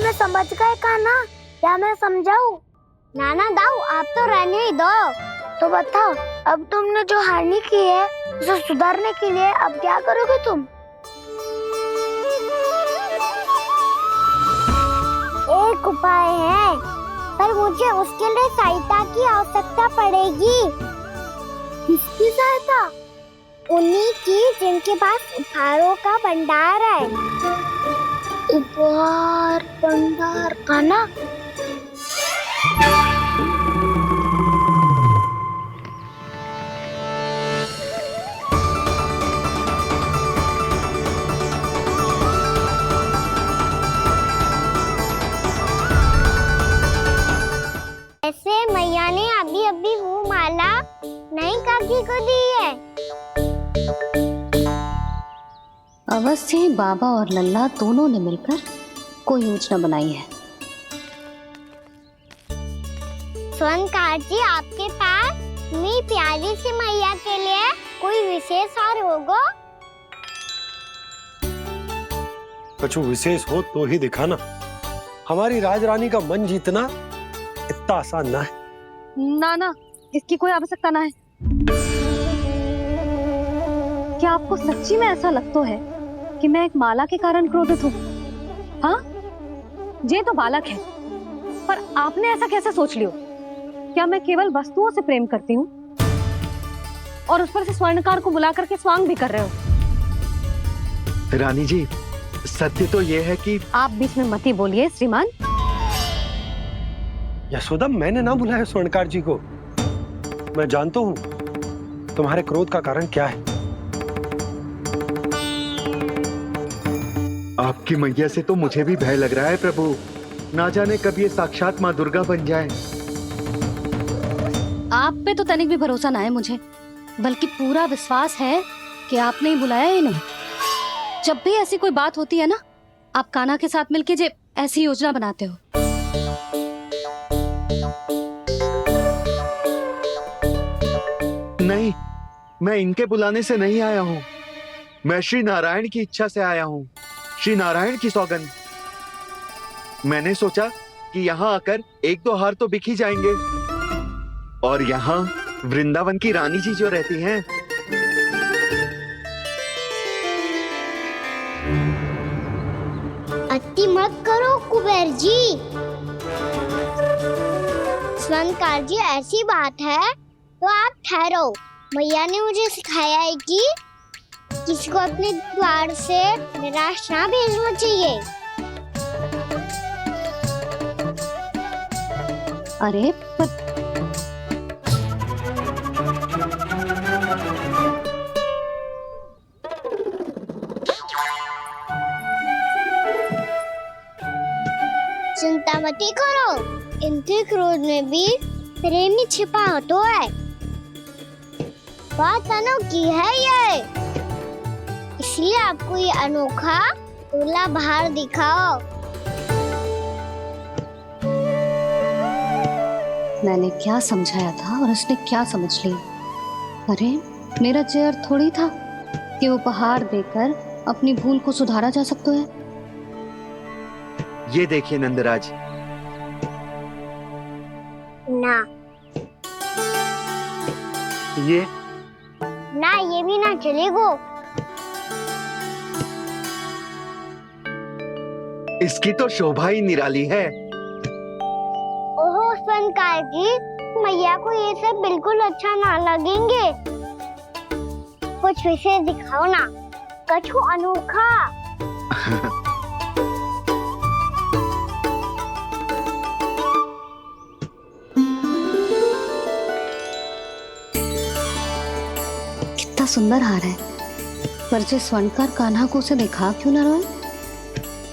में समझ गए कान्हा, क्या मैं समझाऊं? नाना दाऊ, आप तो रहने ही दो। तो बताओ, अब तुमने जो हानि की है उसे सुधारने के लिए अब क्या करोगे तुम? एक उपाय है, पर मुझे उसके लिए सहायता की आवश्यकता पड़ेगी। किसकी सहायता? उन्हीं की जिनके पास उपहारों का भंडार है। उपहार भंडार का ना? ऐसे मैया ने अभी अभी वो माला नई काकी को दी है। अवश्य ही बाबा और लल्ला दोनों ने मिलकर कोई योजना बनाई है। स्वर्णकार जी, आपके पास मेरी प्यारी सी मैया के लिए कोई विशेष हार होगा? कछु विशेष हो तो ही दिखाना। हमारी राजरानी का मन जीतना इतना आसान ना है। ना, इसकी कोई आवश्यकता ना है। क्या आपको सच्ची में ऐसा लगता है कि मैं एक माला के कारण क्रोधित हूँ? हाँ, ये तो बालक है, पर आपने ऐसा कैसे सोच लियो? क्या मैं केवल वस्तुओं से प्रेम करती हूँ और उस पर से स्वर्णकार को बुला करके स्वांग भी कर रहे हो? रानी जी, सत्य तो ये है कि आप बीच में मत ही बोलिए श्रीमान। यशोदा, मैंने ना बुलाया स्वर्णकार जी को। मैं जानता हूँ तुम्हारे क्रोध का कारण क्या है। आपकी मैया से तो मुझे भी भय लग रहा है प्रभु। ना जाने कब ये साक्षात माँ दुर्गा बन जाए। आप पे तो तनिक भी भरोसा ना है मुझे, बल्कि पूरा विश्वास है कि आपने ही बुलाया है इन्हें। जब भी ऐसी कोई बात होती है ना, आप कान्हा के साथ मिलके जे ऐसी योजना बनाते हो। नहीं, मैं इनके बुलाने से नहीं आया हूँ। मैं श्री नारायण की इच्छा से आया हूँ। श्री नारायण की सौगंध। मैंने सोचा कि यहाँ आकर एक दो हार तो बिक ही जाएंगे। और यहाँ वृंदावन की रानी जी जो रहती हैं, अति मत करो कुबेर जी। स्वर्णकार जी, ऐसी बात है तो आप ठहरो। मैया ने मुझे सिखाया है कि किसी को अपने द्वार से निराश ना भेजना चाहिए। अरे पर चिंता मत करो, इनके क्रोध में भी प्रेम ही छिपा तो है। बात अनोखी है ये, इसलिए आपको ये अनोखा दूल्हा बाहर दिखाओ। मैंने क्या समझाया था और उसने क्या समझ लिया? अरे मेरा चेयर थोड़ी था कि उपहार देकर अपनी भूल को सुधारा जा सकता है। ये देखिए नंदराज। ना ये भी ना चलेगो। इसकी तो शोभा ही निराली है। ओहो स्वर्णकार जी, मैया को ये सब बिल्कुल अच्छा ना लगेंगे। कुछ विशेष दिखाओ ना, कछु अनोखा। कितना सुंदर हार है, पर जो स्वर्णकार कान्हा को उसे दिखा क्यों ना रोए?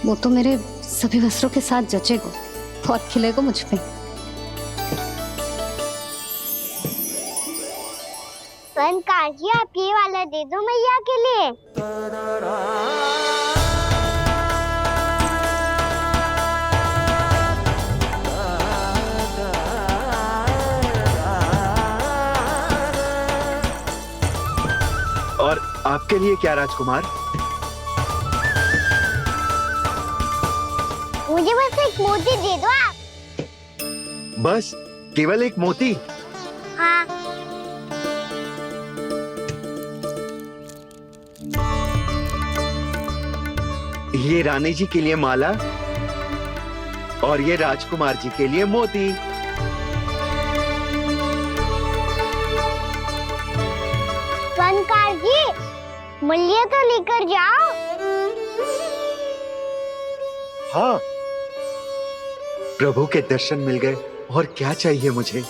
वो तो मेरे सभी वस्त्रों के साथ जचेगा और खिलेगा मुझ पे। स्वर्णकार जी, आप ये वाला दे दो मैया के लिए। और आपके लिए क्या राजकुमार? मुझे बस एक मोती दे दो आप। बस केवल एक मोती? हाँ। ये रानी जी के लिए माला और ये राजकुमार जी के लिए मोती। बनकार जी, मूल्य तो लेकर जाओ। हाँ, प्रभु के दर्शन मिल गए और क्या चाहिए मुझे।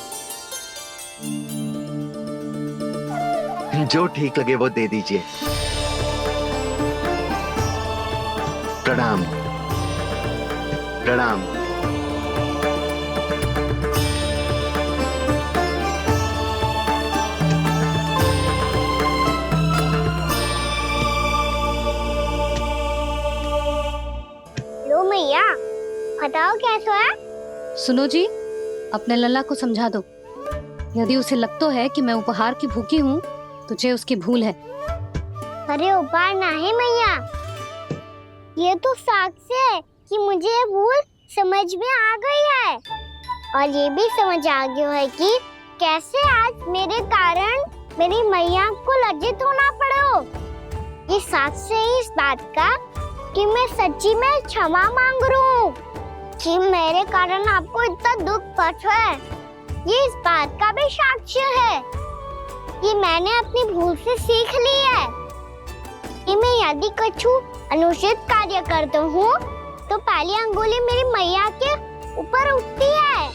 जो ठीक लगे वो दे दीजिए। प्रणाम प्रणाम। लो मैया, बताओ कैसा है? सुनो जी, अपने लल्ला को समझा दो। यदि उसे लगता है कि मैं उपहार की भूखी हूँ, तुझे उसकी भूल है। अरे उपहार ना है मैया, ये तो साक्ष्य है कि मुझे ये भूल समझ में आ गई है, और ये भी समझ आ गया है कि कैसे आज मेरे कारण मेरी मैया को लज्जित होना पड़ो। ये साक्ष्य है इस बात का कि मैं सच्ची में क्षमा मांग रहा हूँ कि मेरे कारण आपको इतना दुख पहुंचा है। ये इस बात का भी साक्ष्य है कि मैंने अपनी भूल से सीख ली है कि मैं यदि कुछ अनुचित कार्य करता हूँ तो पहली अंगुली मेरी मैया के ऊपर उठती है।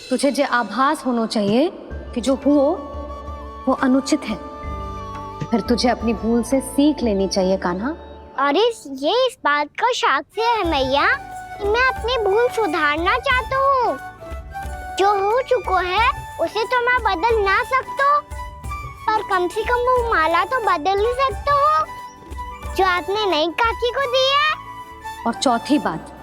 तुझे जो आभास होना चाहिए कि जो हुआ वो अनुचित है, फिर तुझे अपनी भूल से सीख लेनी चाहिए कान्हा। और ये इस बात का साक्ष्य है मैया कि मैं अपनी भूल सुधारना चाहता हूँ। जो हो चुका है उसे तो मैं बदल ना सकता, पर कम से कम वो माला तो बदल ही सकता हूँ जो आपने नई काकी को दी है। और चौथी बात,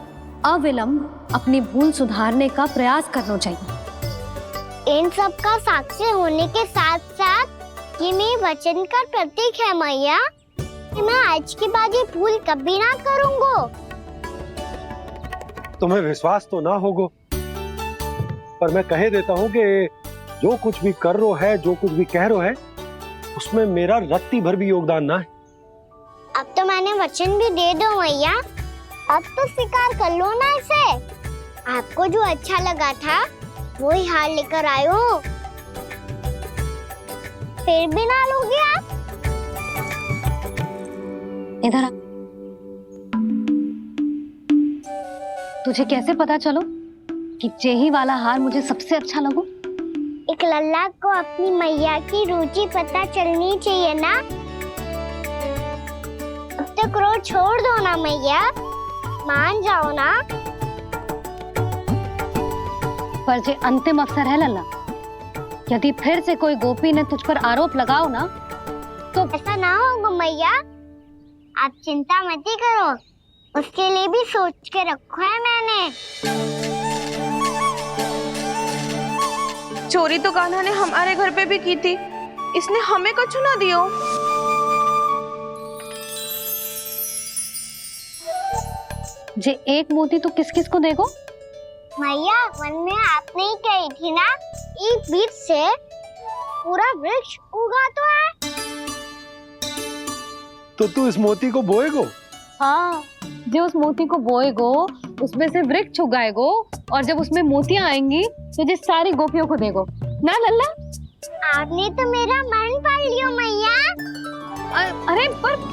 अविलंब अपनी भूल सुधारने का प्रयास करना चाहिए। इन सब का साक्ष्य होने के साथ साथ ये मेरे वचन का प्रतीक है मैया कि मैं आज के बाद ये भूल कभी ना करूँगा। तुम्हें विश्वास तो ना होगो, पर मैं कह देता हूँ कि जो कुछ भी कर रो है, जो कुछ भी कह रो है, उसमें मेरा रत्ती भर भी योगदान ना है। अब तो मैंने वचन भी दे दो मैया, अब तो स्वीकार कर लो ना इसे। आपको जो अच्छा लगा था वही हार लेकर आयो, फिर भी ना लोगे आप? इधर आ। तुझे कैसे पता चलो कि जेही वाला हार मुझे सबसे अच्छा लगो? एक लल्ला को अपनी मैया की रुचि पता चलनी चाहिए ना। अब तो क्रोध छोड़ दो ना मैया, मान जाओ ना। पर जे अंतिम अवसर है लल्ला, यदि फिर से कोई गोपी ने तुझ पर आरोप लगाओ ना तो ऐसा ना होगा मैया, आप चिंता मत ही करो, उसके लिए भी सोच के रखो है मैंने। चोरी तो कान्हा ने हमारे घर पे भी की थी, इसने हमें कछु ना दियो। जे एक मोती तो किस किस को देगो? मैया, मन में आपने ही कही थी ना, एक बीज से पूरा वृक्ष उगा तो है। तो तू इस मोती को बोएगो? हाँ, जो उस मोती को बोएगो उसमें से वृक्ष उगाएगो, और जब उसमें मोतियां आएंगी तो जिस सारी गोपियों को देगो ना लल्ला। आपने तो मेरा मन पढ़ लियो मैया। अरे पर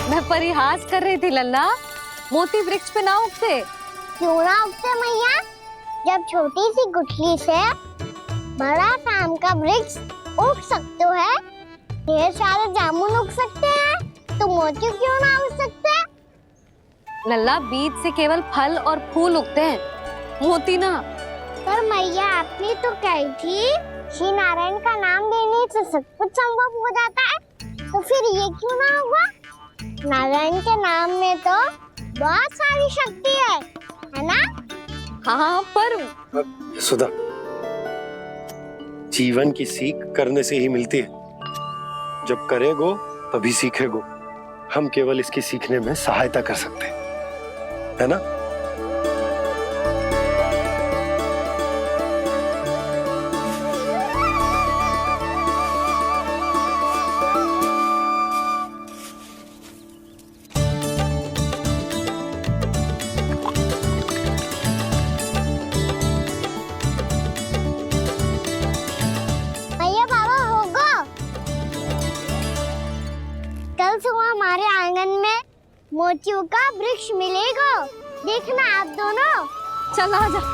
मैं परिहास कर रही थी लल्ला, मोती वृक्ष पे ना उगते। क्यों ना उगते मैया? जब छोटी सी गुठली से बड़ा आम का वृक्ष उग सकते है, ढेर सारे जामुन उग सकते हैं, तो मोती क्यों ना उग सकते? लल्ला, बीज से केवल फल और फूल उगते हैं, मोती ना। पर मैया आपने तो कही थी श्री नारायण का नाम लेने से सब कुछ संभव हो जाता है, तो फिर ये क्यों ना होगा? नारायण के नाम में तो बहुत सारी शक्ति है ना? हाँ पर यशोदा, जीवन की सीख करने से ही मिलती है। जब करेगो तभी सीखेगो। हम केवल इसकी सीखने में सहायता कर सकते हैं, है ना? भैया बाबा होगो, कल सुबह हमारे आंगन में मोतियों का वृक्ष मिलेगा। देखना आप दोनों। चल आ जा।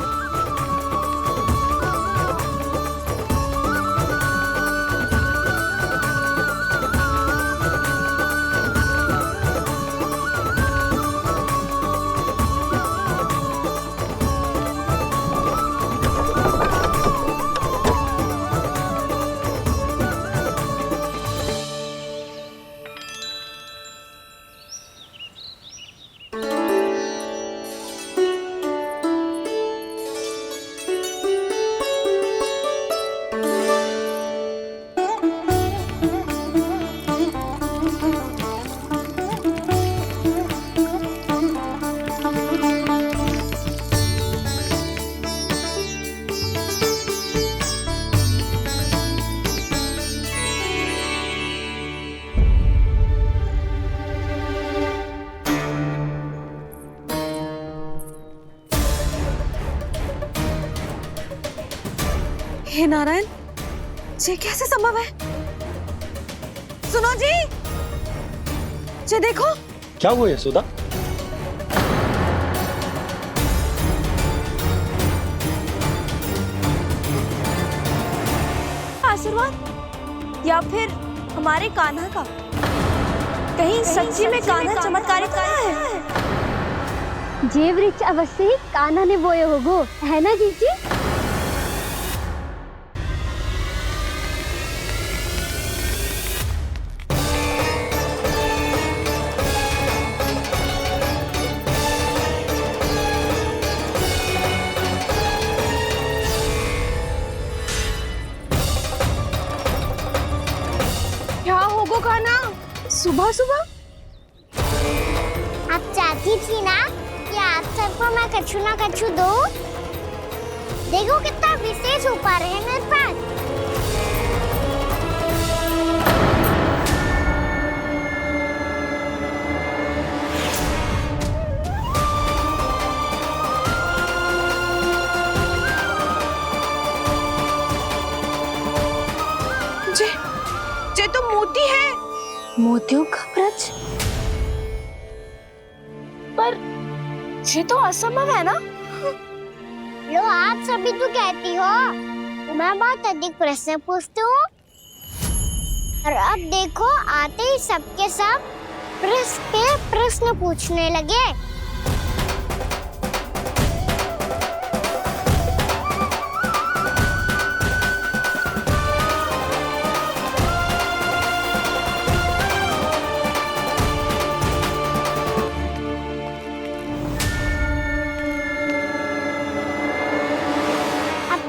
हे नारायण, ये कैसे संभव है? सुनो जी, ये देखो। क्या हुआ यशोदा? आशीर्वाद या फिर हमारे कान्हा का? कहीं सच्ची में कान्हा चमत्कारित आया है? ये वृक्ष अवश्य ही कान्हा ने बोए होगो, है ना जीजी? क्या होगो कान्हा सुबह सुबह? आप चाहती थी ना कि आप सबको मैं कछु ना कछु दूं? देखो कितना विशेष उपहार है मेरे पास। ये तो मोती है। मोतियों का ब्रज? पर ये तो असंभव है ना? लो आप सभी तो कहती हो, मैं बहुत अधिक प्रश्न पूछती हूँ, और अब देखो आते ही सबके सब प्रश्न पे प्रश्न पूछने लगे।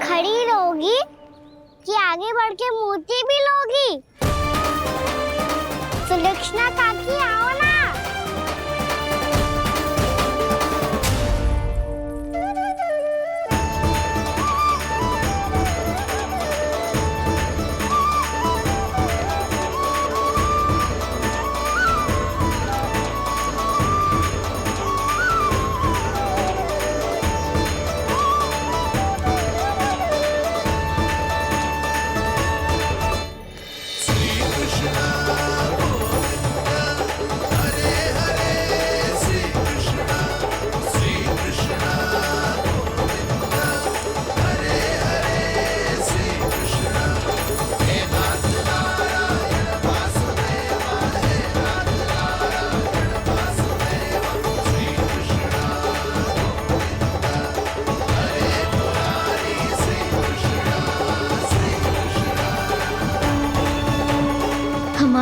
खड़ी रहोगी कि आगे बढ़ के मोती भी लोगी? सुलक्षणा काकी आओ ना।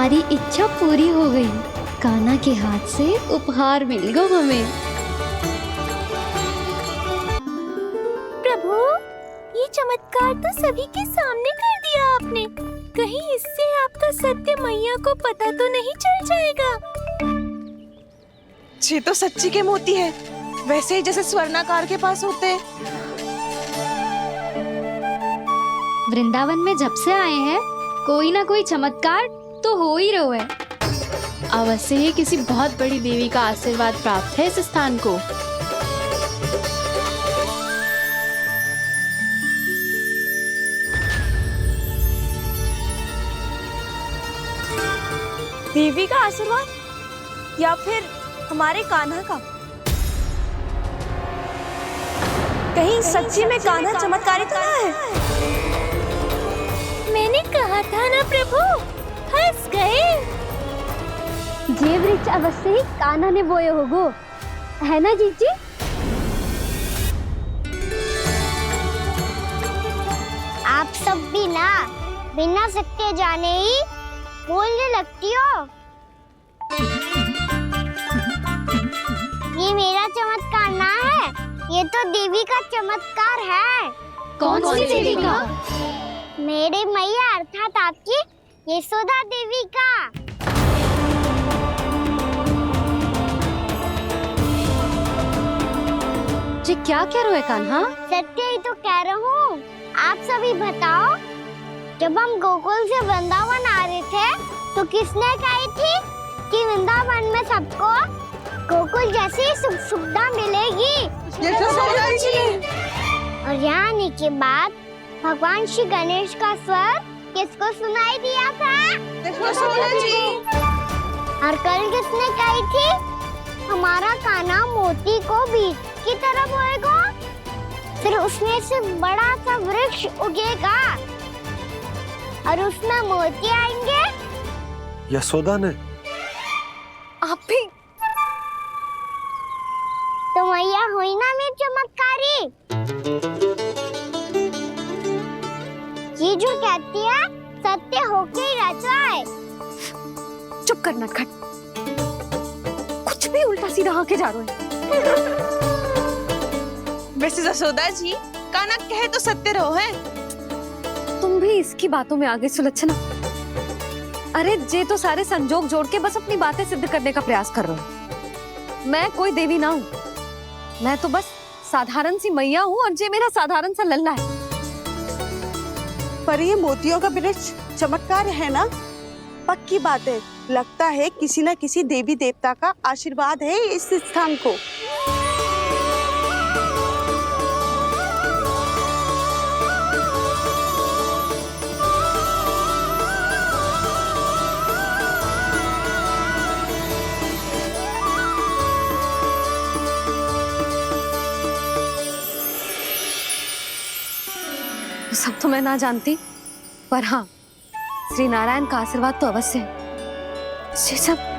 हमारी इच्छा पूरी हो गई। कान्हा के हाथ से उपहार मिल गया हमें। प्रभु, ये चमत्कार तो सभी के सामने कर दिया आपने। कहीं इससे आपका सत्य मैया को पता तो नहीं चल जाएगा? ये तो सच्ची के मोती है, वैसे ही जैसे स्वर्णाकार के पास होते हैं। वृंदावन में जब से आए हैं कोई ना कोई चमत्कार तो हो ही रहा है। अवश्य ही किसी बहुत बड़ी देवी का आशीर्वाद प्राप्त है इस स्थान को। देवी का आशीर्वाद या फिर हमारे कान्हा का? कहीं सच्ची में कान्हा चमत्कारी तो ना है? मैंने कहा था ना प्रभु, फंस गए। ये वृक्ष अवश्य ही कान्हा ने बोए होगो, है ना जीजी? आप सब भी ना बिना सत्य जाने ही बोलने लगती हो। ये मेरा चमत्कार ना है, ये तो देवी का चमत्कार है। कौन सी देवी का? मेरे मैया अर्थात आपकी यशोदा देवी का। जी क्या कह रहे हो कान्हा? सत्य ही तो कह रहा हूँ। आप सभी बताओ, जब हम गोकुल से वृंदावन आ रहे थे तो किसने कही थी कि वृंदावन में सबको गोकुल जैसी सुख सुविधा मिलेगी? और यहाँ आने के बाद भगवान श्री गणेश का स्वर किसको सुनाई दिया था? और कल किसने कही थी हमारा कान्हा मोती को बीज की तरफ होएगा, फिर उसमें से बड़ा सा वृक्ष उगेगा और उसमें मोती आएंगे? यशोदा ने? आप भी? तो मैया हुई ना मेरी चमत्कारी। ये जो कहती है सत्य होके ही रहता है। चुप कर नटखट, कुछ भी उल्टा सीधा आके जा रहे हैं। वैसे जसोदा जी, कान्हा कहे तो सत्य रहो है। तुम भी इसकी बातों में आगे सुलझना। अरे जे तो सारे संजोग जोड़ के बस अपनी बातें सिद्ध करने का प्रयास कर रहे हो। मैं कोई देवी ना हूँ, मैं तो बस साधारण सी मैया हूँ और जे मेरा साधारण सा लल्ला है। पर ये मोतियों का वृक्ष चमत्कार है ना? पक्की बात है, लगता है किसी न किसी देवी देवता का आशीर्वाद है इस स्थान को। सब तो मैं ना जानती, पर हाँ, श्री नारायण का आशीर्वाद तो अवश्य है। ये सब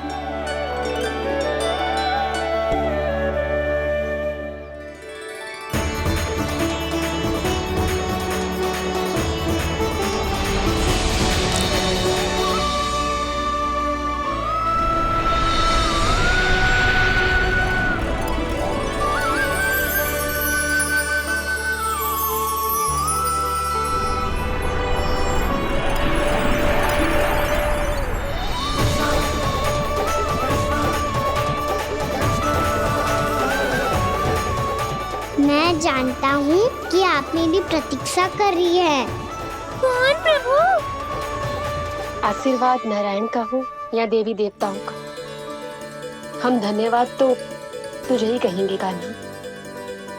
मैं जानता हूँ कि आप मेरी प्रतीक्षा कर रही है। कौन प्रभु? आशीर्वाद नारायण का हो या देवी देवताओं का, हम धन्यवाद तो तुझे ही कहेंगे कान्हा।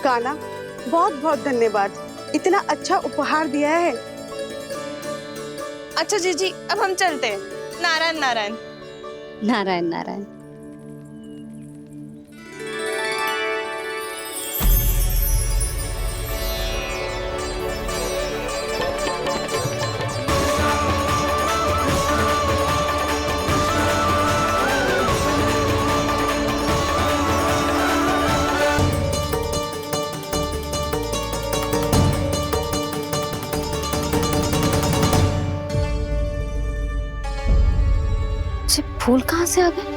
कान्हा, बहुत बहुत धन्यवाद, इतना अच्छा उपहार दिया है। अच्छा जीजी, अब हम चलते हैं। नारायण नारायण। नारायण नारायण। फूल कहाँ से आ गए?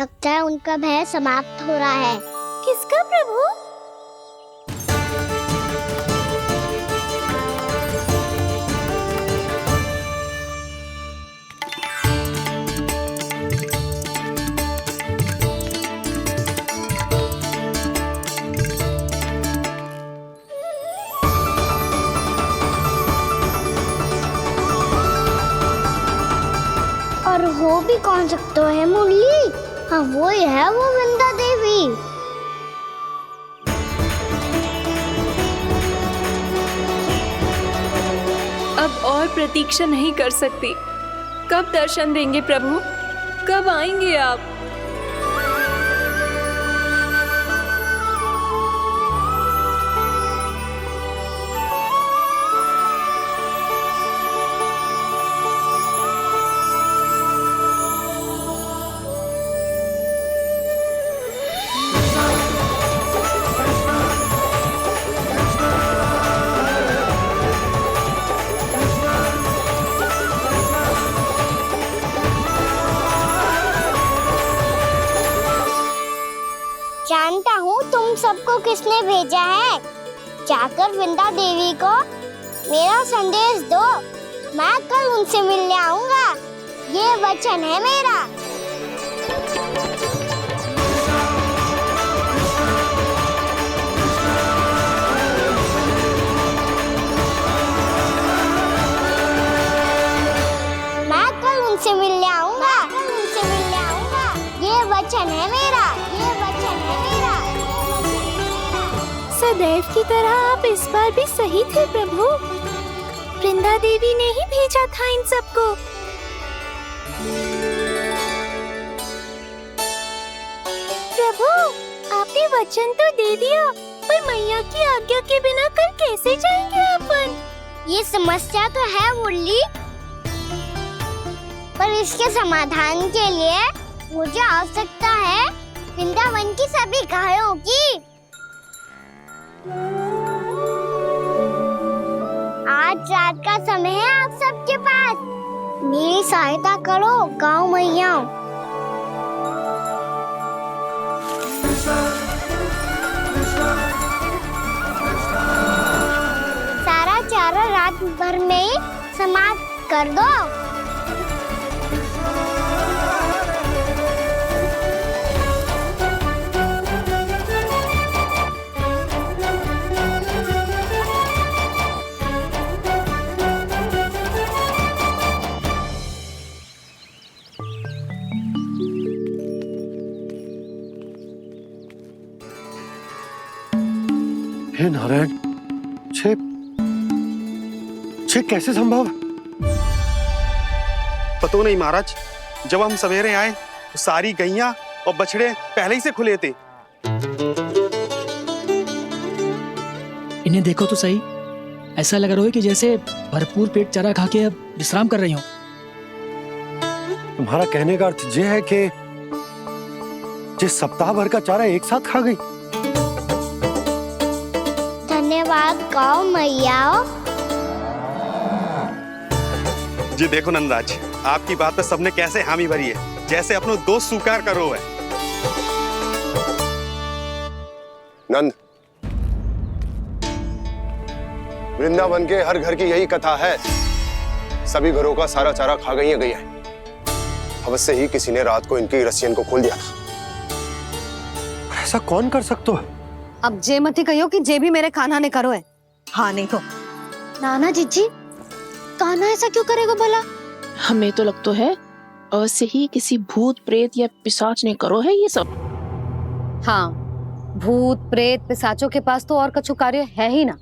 लगता है उनका भय समाप्त हो रहा है। किसका प्रभु? और वो भी कौन सकता है मुरली? हाँ वो ही है, वो वृंदा देवी। अब और प्रतीक्षा नहीं कर सकती। कब दर्शन देंगे प्रभु? कब आएंगे आप? जानता हूँ तुम सबको किसने भेजा है। जाकर वृंदा देवी को मेरा संदेश दो, मैं कल उनसे मिलने आऊंगा। ये वचन है मेरा। मैं कल उनसे मिलने आऊंगा। ये वचन है मेरा। सदैव की तरह आप इस बार भी सही थे प्रभु। वृंदा देवी ने ही भेजा था इन सबको। प्रभु, आपने वचन तो दे दिया, पर मैया की आज्ञा के बिना कल कैसे जाएंगे अपन? ये समस्या तो है मुरली, पर इसके समाधान के लिए मुझे आवश्यकता है वृंदावन की सभी गायों की। आज रात का समय है आप सबके पास। मेरी सहायता करो गाँव मैया। सारा चारा रात भर में ही समाप्त कर दो। हे नारायण, छे कैसे संभव? पता नहीं महाराज, जब हम सवेरे आए तो सारी गैया और बछड़े पहले ही से खुले थे। इन्हें देखो तो सही, ऐसा लग रहा है कि जैसे भरपूर पेट चारा खा के अब विश्राम कर रही हो। तुम्हारा कहने का अर्थ यह है कि जिस सप्ताह भर का चारा एक साथ खा गई। धन्यवाद गाँव मैया। जी देखो नंदराज, आपकी बात पे सबने कैसे हामी भरी है, जैसे अपनो दोस्त स्वीकार करो है। नंद, वृंदावन के हर घर की यही कथा है। सभी घरों का सारा चारा खा गई है। अवश्य ही किसी ने रात को इनकी रस्सियन को खोल दिया था। ऐसा कौन कर सकता है? अब जे मती कहियो कि जे भी मेरे कान्हा ने करो है। हाँ नहीं तो नाना जीजी, कान्हा ऐसा क्यों करेगा भला? हमें तो लगता है अवश्य ही किसी भूत प्रेत या पिशाच ने करो है ये सब। हाँ, भूत प्रेत पिशाचों के पास तो और कछु कार्य है ही ना।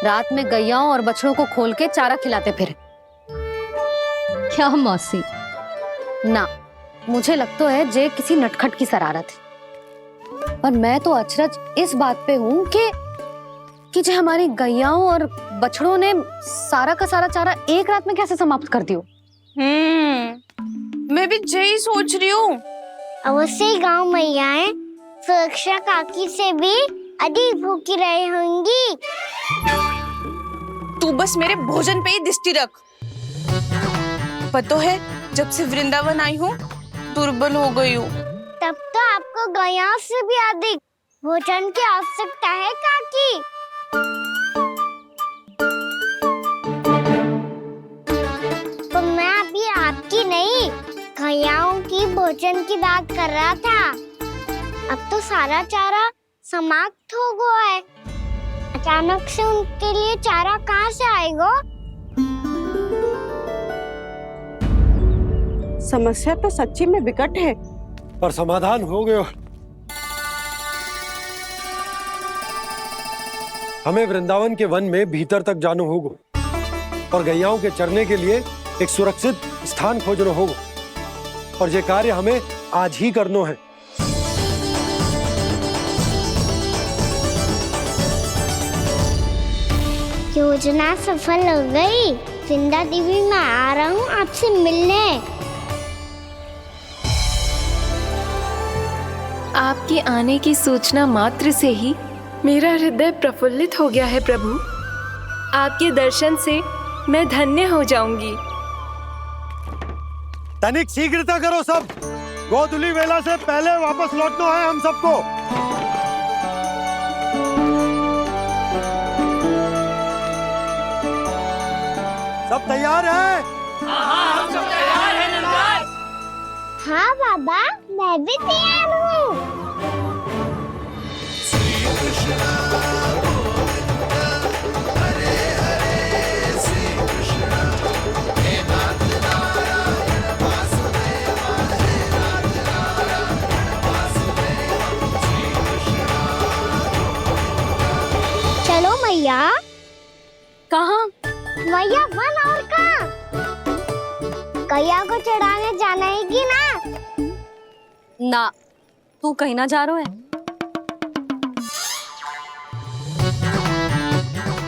रात में गैयाओं और बछड़ों को खोल के चारा खिलाते फिर। क्या मौसी? ना, मुझे लगता है जे किसी नटखट की शरारत है। पर मैं तो अचरज इस बात पे हूँ कि जो हमारी गैयाओं और बछड़ों ने सारा का सारा चारा एक रात में कैसे समाप्त कर दियो। मैं भी यही सोच रही हूँ। अवश्य ही गाँव मैयाएं सुरक्षा काकी से भी अधिक भूखी रही होंगी। तू बस मेरे भोजन पे ही दृष्टि रख। पता है, जब से वृंदावन आई हूँ दुर्बल हो गई हूँ। तब तो आपको गया से भी अधिक भोजन की आवश्यकता है काकी। तो मैं अभी आपकी नहीं, गयाओं की भोजन की बात कर रहा था। अब तो सारा चारा समाप्त हो गया है। अचानक से उनके लिए चारा कहाँ से आएगा? समस्या तो सच्ची में विकट है, पर समाधान हो गयो। हमें वृंदावन के वन में भीतर तक जाना होगा और गैयाओं के चरने के लिए एक सुरक्षित स्थान खोजना होगा, और ये कार्य हमें आज ही करना है। योजना सफल हो गई। वृंदा देवी, मैं आ रहा हूँ आपसे मिलने। आपके आने की सूचना मात्र से ही मेरा हृदय प्रफुल्लित हो गया है प्रभु। आपके दर्शन से मैं धन्य हो जाऊंगी। तनिक शीघ्रता करो सब, गोधुली वेला से पहले वापस लौटना है हम सबको। सब तैयार है? हाँ, हम सब तैयार हैं नंदलाल। हाँ बाबा, मैं भी तैयार हूँ। चलो मैया। कहाँ? मैया वन और कहाँ? गैया को चढ़ाने जाना है कि ना? ना, तू कहीं ना जा रहा है।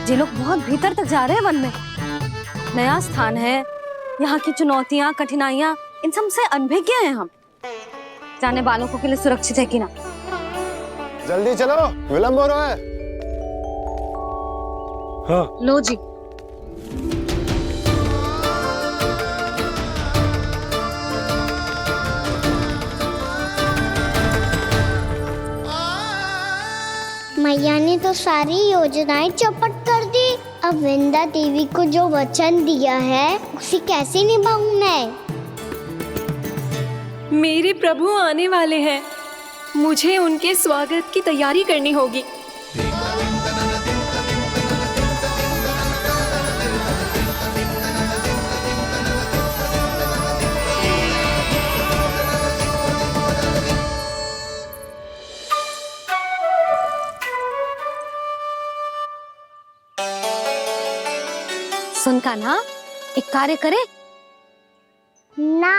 ये लोग बहुत भीतर तक जा रहे हैं वन में। नया स्थान है, यहाँ की चुनौतियाँ, कठिनाइयाँ, इन सब से अनभिज्ञ हैं हम। जाने वालों के लिए सुरक्षित है कि ना? जल्दी चलो, विलंब हो रहा है। हाँ। लो जी। मैया ने तो सारी योजनाएं चौपट कर दी। अब वृंदा देवी को जो वचन दिया है उसे कैसे निभाऊं मैं? मेरे प्रभु आने वाले हैं, मुझे उनके स्वागत की तैयारी करनी होगी। सुन कान्हा, एक कार्य करे? ना,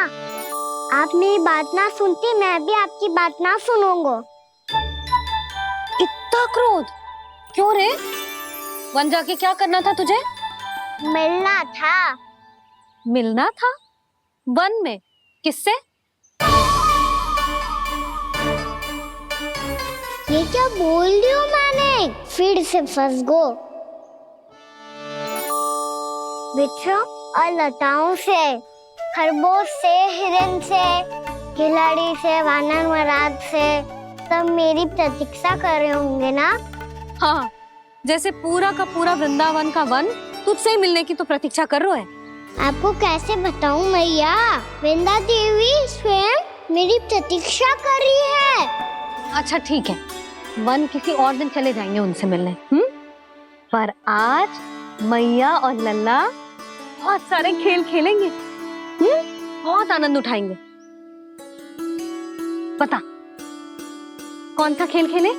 आप मेरी बात ना सुनती, मैं भी आपकी बात ना सुनूंगा। इतना क्रोध क्यों रे? वन जाके क्या करना था तुझे? मिलना था। मिलना था? वन में? किससे? ये क्या बोल रही हूँ मैंने? फिर से फंस गो। वृक्षों और लताओं से, खरगोश से, हिरन से, खिलाड़ी से, वानर महाराज से, सब मेरी प्रतीक्षा कर रहे होंगे ना? हाँ, जैसे पूरा का पूरा वृंदावन का वन तुझसे ही मिलने की तो प्रतीक्षा कर रहा है। आपको कैसे बताऊं मैया? वृंदा देवी स्वयं मेरी प्रतीक्षा कर रही है। अच्छा ठीक है, वन किसी और दिन चले जाएंगे उनसे मिलने। पर आज मैया और लल्ला बहुत सारे खेल खेलेंगे। बहुत आनंद उठाएंगे। पता कौन सा खेल खेले?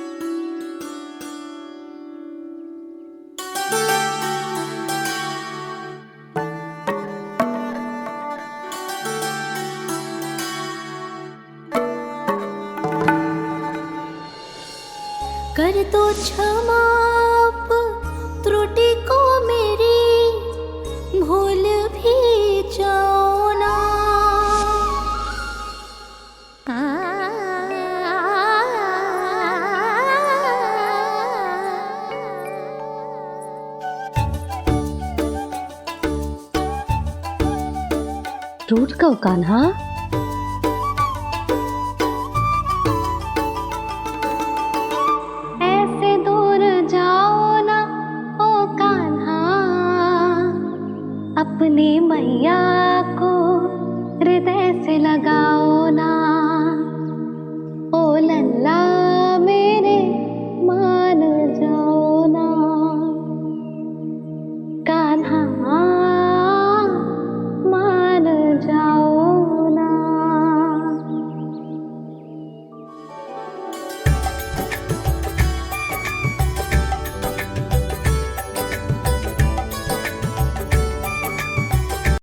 कर दो क्षमा त्रुटि को मेरी, भूल भी जाओ ना। टूट गो कान्हा, हृदय से लगाओ